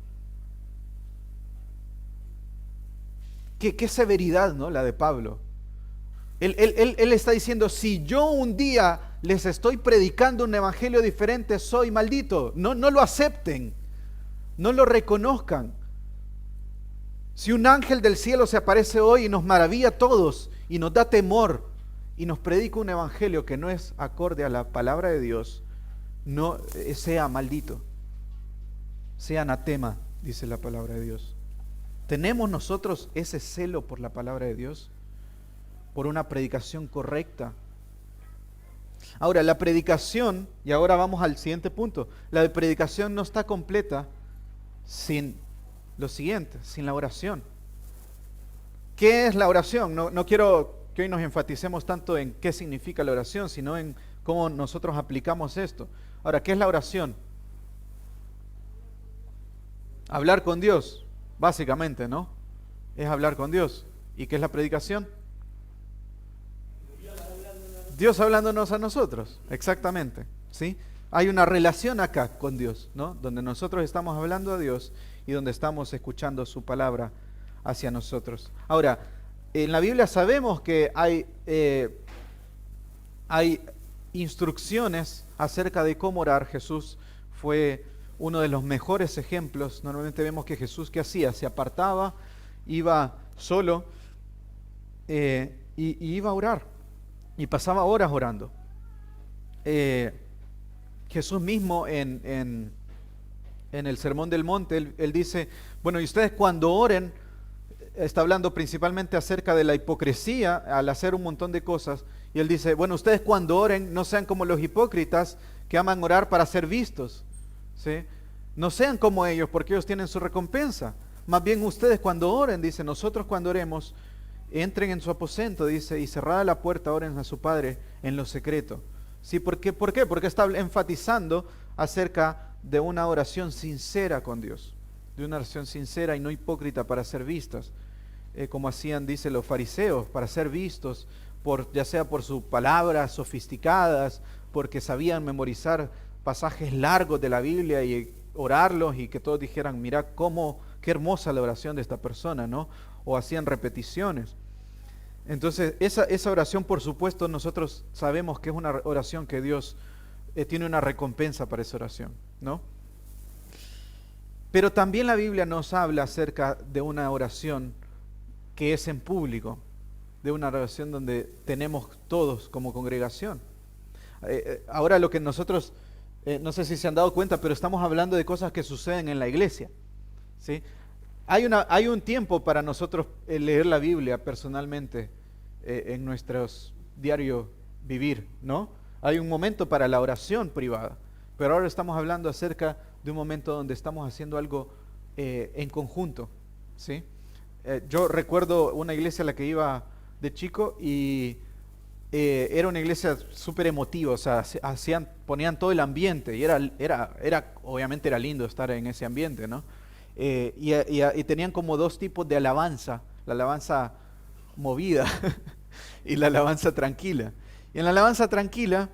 Qué severidad, ¿no? La de Pablo. Él está diciendo, si yo un día les estoy predicando un evangelio diferente, soy maldito. No lo acepten, no lo reconozcan. Si un ángel del cielo se aparece hoy y nos maravilla a todos y nos da temor y nos predica un evangelio que no es acorde a la palabra de Dios, no sea maldito, sea anatema, dice la palabra de Dios. ¿Tenemos nosotros ese celo por la palabra de Dios? Por una predicación correcta. Ahora, la predicación, y ahora vamos al siguiente punto, la predicación no está completa sin lo siguiente, sin la oración. ¿Qué es la oración? No quiero que hoy nos enfaticemos tanto en qué significa la oración, sino en cómo nosotros aplicamos esto. Ahora, ¿qué es la oración? Hablar con Dios, básicamente, ¿no? Es hablar con Dios. ¿Y qué es la predicación? Dios hablándonos a nosotros, exactamente, ¿sí? Hay una relación acá con Dios, ¿no? Donde nosotros estamos hablando a Dios y donde estamos escuchando su palabra hacia nosotros. Ahora, en la Biblia sabemos que hay instrucciones acerca de cómo orar. Jesús fue uno de los mejores ejemplos. Normalmente vemos que Jesús, ¿qué hacía? Se apartaba, iba solo y iba a orar. Y pasaba horas orando. Jesús mismo en el Sermón del Monte, él dice, bueno, y ustedes cuando oren, está hablando principalmente acerca de la hipocresía al hacer un montón de cosas, y él dice, bueno, ustedes cuando oren, no sean como los hipócritas que aman orar para ser vistos, ¿sí? No sean como ellos, porque ellos tienen su recompensa. Más bien ustedes cuando oren, dice, nosotros cuando oremos, entren en su aposento, dice, y cerrada la puerta, oren a su Padre en lo secreto. ¿Sí? ¿Por qué? Porque está enfatizando acerca de una oración sincera con Dios, de una oración sincera y no hipócrita para ser vistas, como hacían, dice, los fariseos, para ser vistos, ya sea por sus palabras sofisticadas, porque sabían memorizar pasajes largos de la Biblia y orarlos y que todos dijeran, mira qué hermosa la oración de esta persona, ¿no? O hacían repeticiones. Entonces, esa oración, por supuesto, nosotros sabemos que es una oración que Dios tiene una recompensa para esa oración, ¿no? Pero también la Biblia nos habla acerca de una oración que es en público, de una oración donde tenemos todos como congregación. Ahora lo que nosotros, no sé si se han dado cuenta, pero estamos hablando de cosas que suceden en la iglesia, ¿sí? Hay un tiempo para nosotros leer la Biblia personalmente en nuestros diarios vivir, ¿no? Hay un momento para la oración privada, pero ahora estamos hablando acerca de un momento donde estamos haciendo algo en conjunto, ¿sí? Yo recuerdo una iglesia a la que iba de chico y era una iglesia súper emotiva, o sea, ponían todo el ambiente y obviamente era lindo estar en ese ambiente, ¿no? Y tenían como dos tipos de alabanza, la alabanza movida y la alabanza tranquila. Y en la alabanza tranquila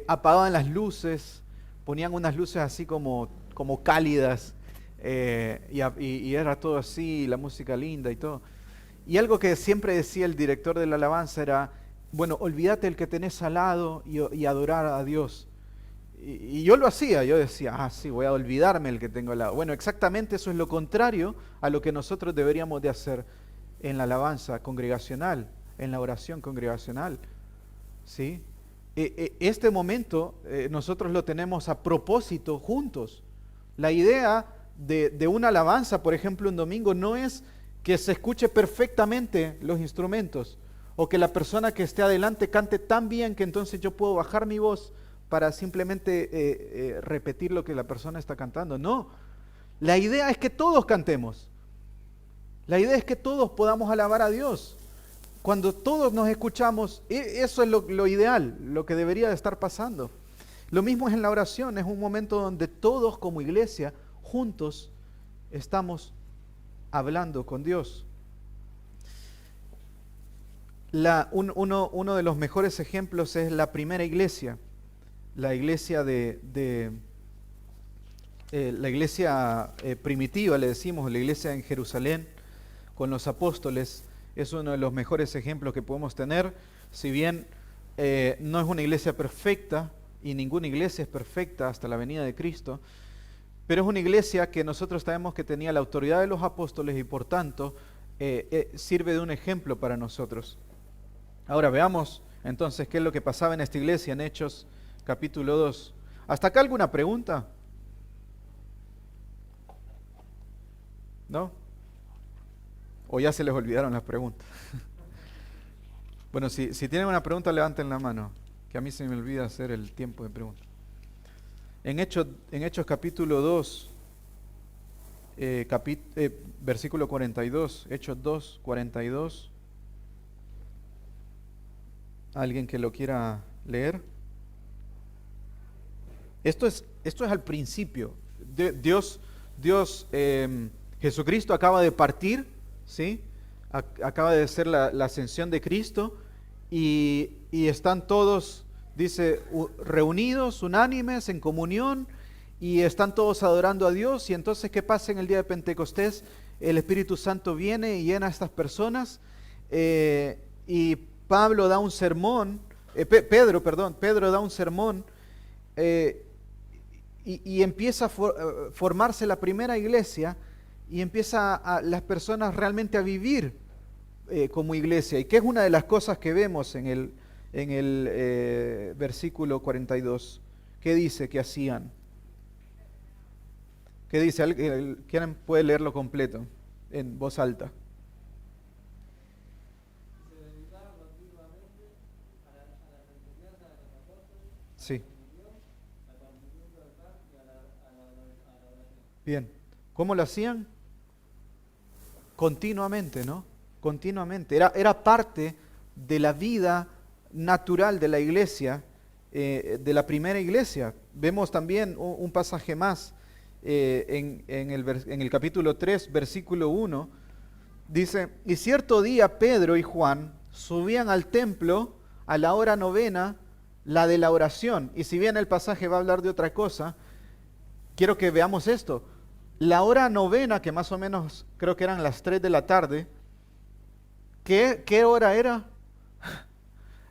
apagaban las luces, ponían unas luces así como cálidas y era todo así, la música linda y todo. Y algo que siempre decía el director de la alabanza era, bueno, olvídate el que tenés al lado y adorar a Dios. Y yo lo hacía, yo decía, sí, voy a olvidarme el que tengo al lado. Bueno, exactamente eso es lo contrario a lo que nosotros deberíamos de hacer en la alabanza congregacional, en la oración congregacional, ¿sí? Este momento nosotros lo tenemos a propósito juntos. La idea de una alabanza, por ejemplo, un domingo, no es que se escuche perfectamente los instrumentos o que la persona que esté adelante cante tan bien que entonces yo puedo bajar mi voz para simplemente repetir lo que la persona está cantando. No, la idea es que todos cantemos. La idea es que todos podamos alabar a Dios. Cuando todos nos escuchamos, eso es lo ideal, lo que debería de estar pasando. Lo mismo es en la oración, es un momento donde todos como iglesia, juntos, estamos hablando con Dios. Uno de los mejores ejemplos es la primera iglesia, la iglesia la iglesia primitiva, le decimos, la iglesia en Jerusalén, con los apóstoles. Es uno de los mejores ejemplos que podemos tener, si bien no es una iglesia perfecta, y ninguna iglesia es perfecta hasta la venida de Cristo, pero es una iglesia que nosotros sabemos que tenía la autoridad de los apóstoles y por tanto sirve de un ejemplo para nosotros. Ahora veamos entonces qué es lo que pasaba en esta iglesia en Hechos capítulo 2. ¿Hasta acá alguna pregunta? ¿No? ¿O ya se les olvidaron las preguntas? Bueno, si tienen una pregunta, levanten la mano, que a mí se me olvida hacer el tiempo de preguntas. En Hechos capítulo 2, versículo 42, Hechos 2, 42. ¿Alguien que lo quiera leer? Esto es al principio. Jesucristo acaba de partir, ¿sí? Acaba de ser la ascensión de Cristo y están todos, dice, reunidos, unánimes, en comunión, y están todos adorando a Dios. Y entonces, ¿qué pasa en el día de Pentecostés? El Espíritu Santo viene y llena a estas personas, y Pablo da un sermón, Pedro da un sermón, y empieza a formarse la primera iglesia, y empieza las personas realmente a vivir como iglesia, y que es una de las cosas que vemos en el versículo 42. ¿Qué dice que hacían? ¿Qué dice? ¿Quién puede leerlo completo en voz alta? Sí. Bien. ¿Cómo lo hacían? Continuamente, ¿no? Continuamente. Era parte de la vida natural de la iglesia, de la primera iglesia. Vemos también un pasaje más en el capítulo 3, versículo 1. Dice, y cierto día Pedro y Juan subían al templo a la hora novena, la de la oración. Y si bien el pasaje va a hablar de otra cosa, quiero que veamos esto. La hora novena, que más o menos creo que eran las 3 de la tarde, ¿qué hora era?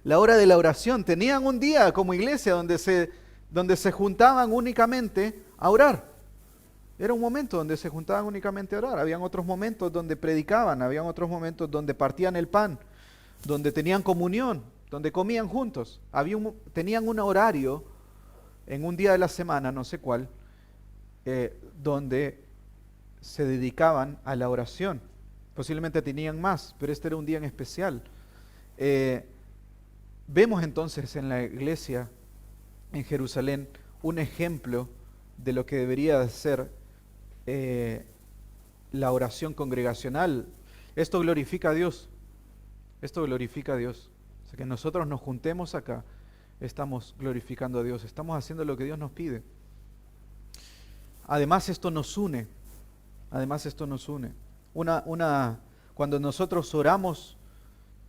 La hora de la oración. Tenían un día como iglesia donde se juntaban únicamente a orar. Era un momento donde se juntaban únicamente a orar. Habían otros momentos donde predicaban, habían otros momentos donde partían el pan, donde tenían comunión, donde comían juntos. Tenían un horario en un día de la semana, no sé cuál, donde se dedicaban a la oración. Posiblemente tenían más, pero este era un día en especial. Vemos entonces en la iglesia en Jerusalén un ejemplo de lo que debería de ser la oración congregacional. Esto glorifica a Dios. Esto glorifica a Dios. O sea, que nosotros nos juntemos acá, estamos glorificando a Dios, estamos haciendo lo que Dios nos pide. Además esto nos une. Cuando nosotros oramos,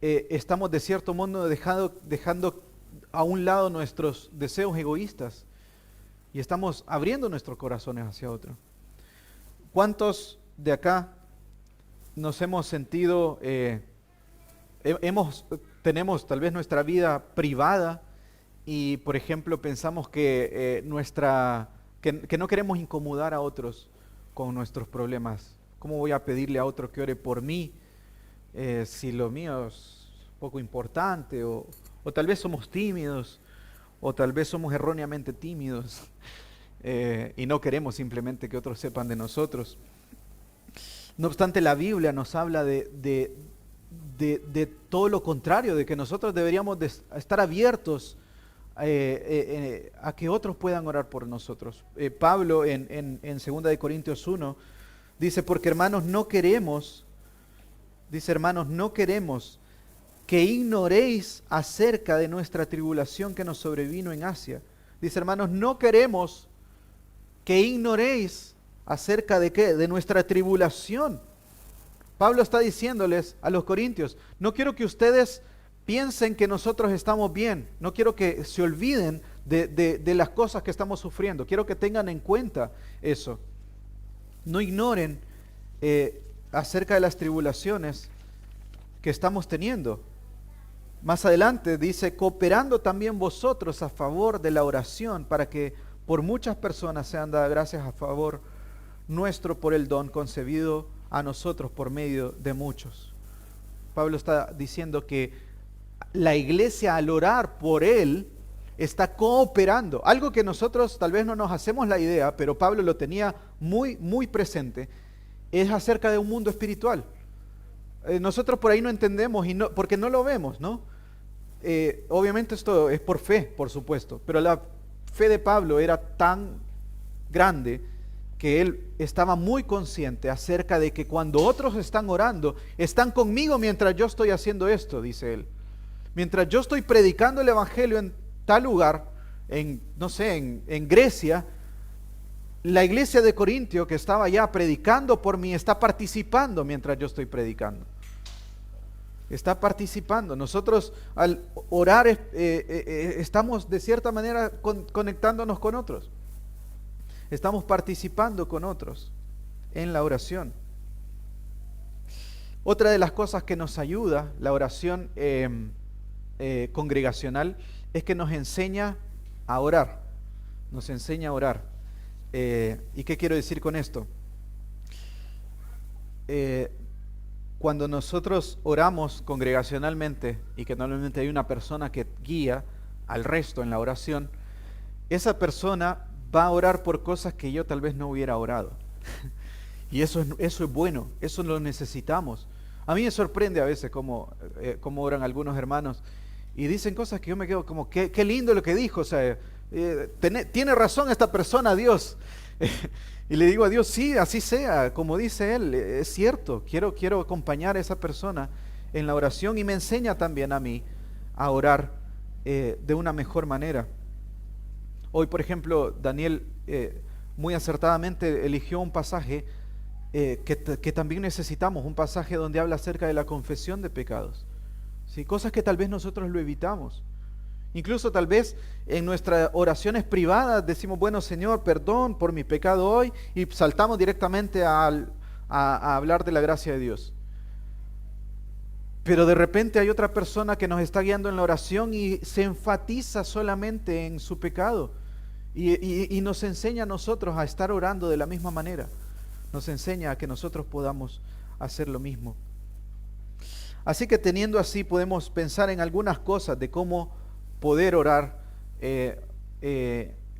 estamos de cierto modo dejando a un lado nuestros deseos egoístas y estamos abriendo nuestros corazones hacia otro. ¿Cuántos de acá nos hemos sentido, tenemos tal vez nuestra vida privada y, por ejemplo, pensamos que no queremos incomodar a otros con nuestros problemas? ¿Cómo voy a pedirle a otro que ore por mí si lo mío es poco importante? O tal vez somos tímidos, o tal vez somos erróneamente tímidos y no queremos simplemente que otros sepan de nosotros. No obstante, la Biblia nos habla de todo lo contrario, de que nosotros deberíamos de estar abiertos a que otros puedan orar por nosotros. Pablo en 2 de Corintios 1 dice, porque hermanos no queremos que ignoréis acerca de nuestra tribulación que nos sobrevino en Asia. Dice, hermanos, no queremos que ignoréis acerca de qué, de nuestra tribulación. Pablo está diciéndoles a los corintios, no quiero que ustedes piensen que nosotros estamos bien, no quiero que se olviden de las cosas que estamos sufriendo, quiero que tengan en cuenta eso. No ignoren acerca de las tribulaciones que estamos teniendo. Más adelante dice, cooperando también vosotros a favor de la oración, para que por muchas personas sean dadas gracias a favor nuestro por el don concebido a nosotros por medio de muchos. Pablo está diciendo que la iglesia al orar por él está cooperando, algo que nosotros tal vez no nos hacemos la idea, pero Pablo lo tenía muy, muy presente, es acerca de un mundo espiritual. Nosotros por ahí no entendemos y no, porque no lo vemos, ¿no? Obviamente esto es por fe, por supuesto, pero la fe de Pablo era tan grande que él estaba muy consciente acerca de que cuando otros están orando, están conmigo mientras yo estoy haciendo esto, dice él. Mientras yo estoy predicando el evangelio en tal lugar, en Grecia, la iglesia de Corintio que estaba ya predicando por mí está participando mientras yo estoy predicando. Está participando. Nosotros al orar estamos de cierta manera conectándonos con otros. Estamos participando con otros en la oración. Otra de las cosas que nos ayuda la oración congregacional es que nos enseña a orar. Nos enseña a orar. ¿Y qué quiero decir con esto? Cuando nosotros oramos congregacionalmente y que normalmente hay una persona que guía al resto en la oración, esa persona va a orar por cosas que yo tal vez no hubiera orado. Y eso es bueno, eso lo necesitamos. A mí me sorprende a veces cómo oran algunos hermanos y dicen cosas que yo me quedo como, qué lindo lo que dijo, o sea, tiene razón esta persona, Dios. Y le digo a Dios, sí, así sea, como dice Él, es cierto, quiero acompañar a esa persona en la oración y me enseña también a mí a orar de una mejor manera. Hoy, por ejemplo, Daniel muy acertadamente eligió un pasaje que también necesitamos, un pasaje donde habla acerca de la confesión de pecados, ¿sí? Cosas que tal vez nosotros lo evitamos. Incluso tal vez en nuestras oraciones privadas decimos, bueno Señor, perdón por mi pecado hoy, y saltamos directamente a hablar de la gracia de Dios. Pero de repente hay otra persona que nos está guiando en la oración y se enfatiza solamente en su pecado y nos enseña a nosotros a estar orando de la misma manera. Nos enseña a que nosotros podamos hacer lo mismo. Así que teniendo así podemos pensar en algunas cosas de cómo poder orar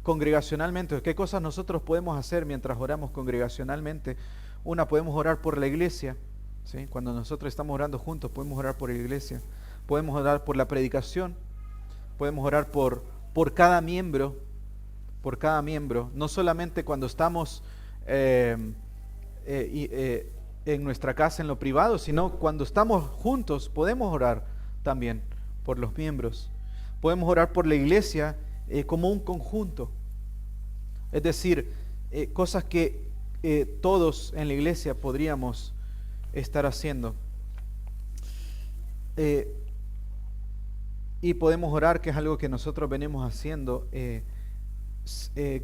congregacionalmente. ¿Qué cosas nosotros podemos hacer mientras oramos congregacionalmente? Una, podemos orar por la iglesia, ¿sí? Cuando nosotros estamos orando juntos podemos orar por la iglesia. Podemos orar por la predicación. Podemos orar por cada miembro. Por cada miembro. No solamente cuando estamos en nuestra casa en lo privado, sino cuando estamos juntos podemos orar también por los miembros. Podemos orar por la iglesia como un conjunto. Es decir, cosas que todos en la iglesia podríamos estar haciendo. Y podemos orar, que es algo que nosotros venimos haciendo,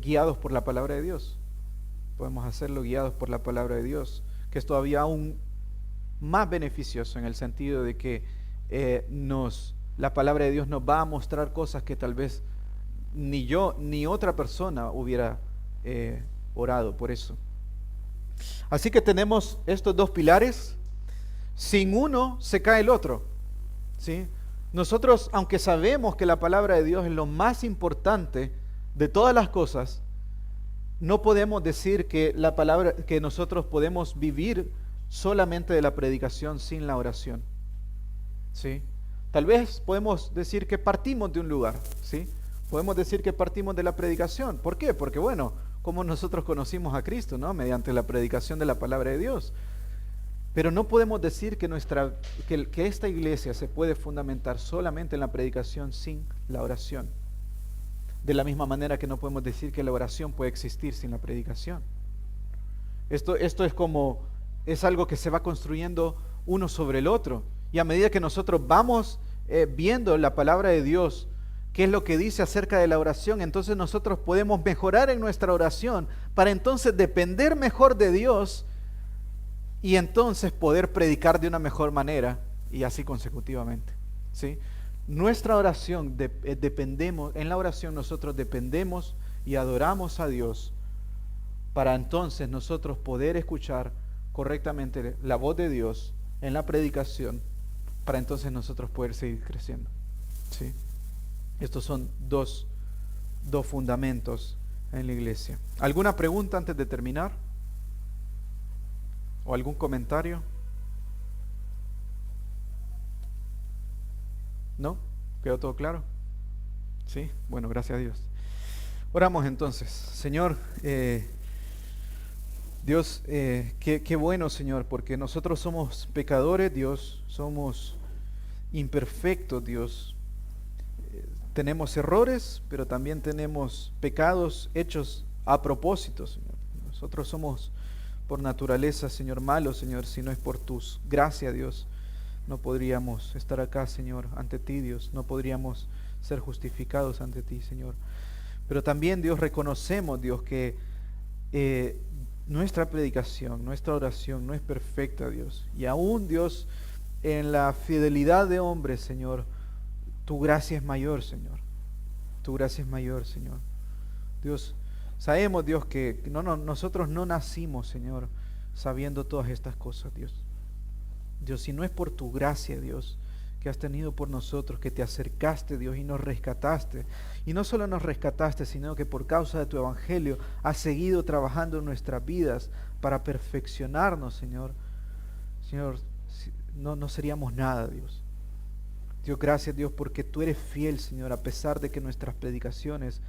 guiados por la palabra de Dios. Podemos hacerlo guiados por la palabra de Dios, que es todavía aún más beneficioso en el sentido de que la palabra de Dios nos va a mostrar cosas que tal vez ni yo ni otra persona hubiera orado por eso. Así que tenemos estos dos pilares. Sin uno se cae el otro, ¿sí? Nosotros, aunque sabemos que la palabra de Dios es lo más importante de todas las cosas, No podemos decir que la palabra, que nosotros podemos vivir solamente de la predicación sin la oración, ¿sí? Tal vez podemos decir que partimos de un lugar, ¿sí? Podemos decir que partimos de la predicación. ¿Por qué? Porque bueno, como nosotros conocimos a Cristo, ¿no? Mediante la predicación de la palabra de Dios. Pero no podemos decir que, que esta iglesia se puede fundamentar solamente en la predicación sin la oración. De la misma manera que no podemos decir que la oración puede existir sin la predicación. Esto es algo que se va construyendo uno sobre el otro. Y a medida que nosotros vamos viendo la palabra de Dios, qué es lo que dice acerca de la oración, entonces nosotros podemos mejorar en nuestra oración para entonces depender mejor de Dios y entonces poder predicar de una mejor manera y así consecutivamente, ¿sí? Nuestra oración, en la oración nosotros dependemos y adoramos a Dios para entonces nosotros poder escuchar correctamente la voz de Dios en la predicación, para entonces nosotros poder seguir creciendo, ¿sí? Estos son dos fundamentos en la iglesia. ¿Alguna pregunta antes de terminar? ¿O algún comentario? ¿No? ¿Quedó todo claro? Sí, bueno, gracias a Dios. Oramos entonces. Señor, Dios, qué bueno, Señor, porque nosotros somos pecadores, Dios, somos imperfectos, Dios. Tenemos errores, pero también tenemos pecados hechos a propósito, Señor. Nosotros somos por naturaleza, Señor, malos, Señor, si no es por tus gracias, Dios. No podríamos estar acá, Señor, ante ti, Dios. No podríamos ser justificados ante ti, Señor. Pero también, Dios, reconocemos, Dios, que nuestra predicación, nuestra oración no es perfecta, Dios. Y aún, Dios, en la fidelidad de hombres, Señor, tu gracia es mayor, Señor. Tu gracia es mayor, Señor. Dios, sabemos, Dios, que nosotros no nacimos, Señor, sabiendo todas estas cosas, Dios. Dios, si no es por tu gracia, Dios, que has tenido por nosotros, que te acercaste, Dios, y nos rescataste. Y no solo nos rescataste, sino que por causa de tu evangelio has seguido trabajando en nuestras vidas para perfeccionarnos, Señor. Señor, no seríamos nada, Dios. Dios, gracias, Dios, porque tú eres fiel, Señor, a pesar de que nuestras predicaciones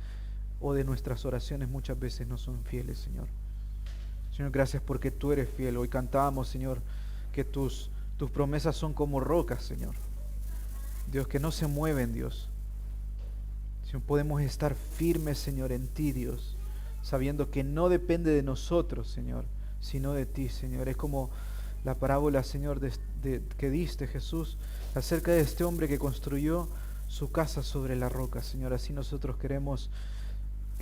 o de nuestras oraciones muchas veces no son fieles, Señor. Señor, gracias porque tú eres fiel. Hoy cantábamos, Señor, que tus promesas son como rocas, Señor. Dios, que no se mueven, Dios. Señor, podemos estar firmes, Señor, en ti, Dios, sabiendo que no depende de nosotros, Señor, sino de ti, Señor. Es como la parábola, Señor, que diste, Jesús, acerca de este hombre que construyó su casa sobre la roca, Señor. Así nosotros queremos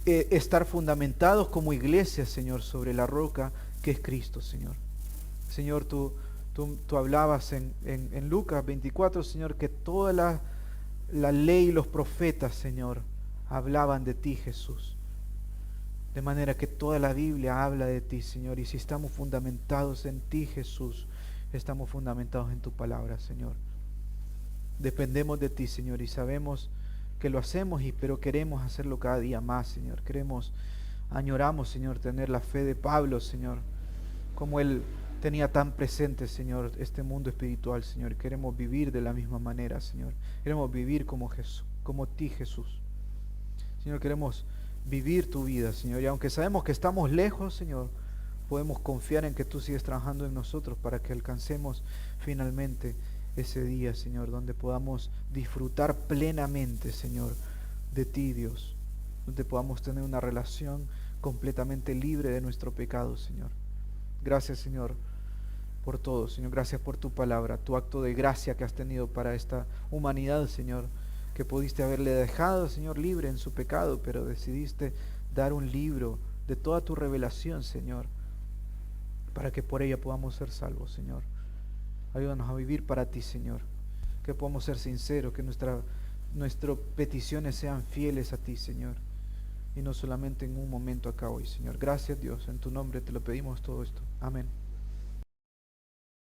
estar fundamentados como iglesia, Señor, sobre la roca que es Cristo, Señor. Señor, tú hablabas en Lucas 24, Señor, que toda la ley y los profetas, Señor, hablaban de ti, Jesús. De manera que toda la Biblia habla de ti, Señor. Y si estamos fundamentados en ti, Jesús, estamos fundamentados en tu palabra, Señor. Dependemos de ti, Señor, y sabemos que lo hacemos, pero queremos hacerlo cada día más, Señor. Añoramos, Señor, tener la fe de Pablo, Señor, como él tenía tan presente, Señor, este mundo espiritual, Señor. Queremos vivir de la misma manera, Señor. Queremos vivir como Jesús, como ti, Jesús. Señor, queremos vivir tu vida, Señor. Y aunque sabemos que estamos lejos, Señor, podemos confiar en que tú sigues trabajando en nosotros para que alcancemos finalmente ese día, Señor, donde podamos disfrutar plenamente, Señor, de ti, Dios. Donde podamos tener una relación completamente libre de nuestro pecado, Señor. Gracias, Señor, por todo, Señor. Gracias por tu palabra, tu acto de gracia que has tenido para esta humanidad, Señor, que pudiste haberle dejado, Señor, libre en su pecado, pero decidiste dar un libro de toda tu revelación, Señor, para que por ella podamos ser salvos, Señor. Ayúdanos a vivir para ti, Señor, que podamos ser sinceros, que nuestras peticiones sean fieles a ti, Señor, y no solamente en un momento acá hoy, Señor. Gracias, Dios, en tu nombre te lo pedimos todo esto. Amén.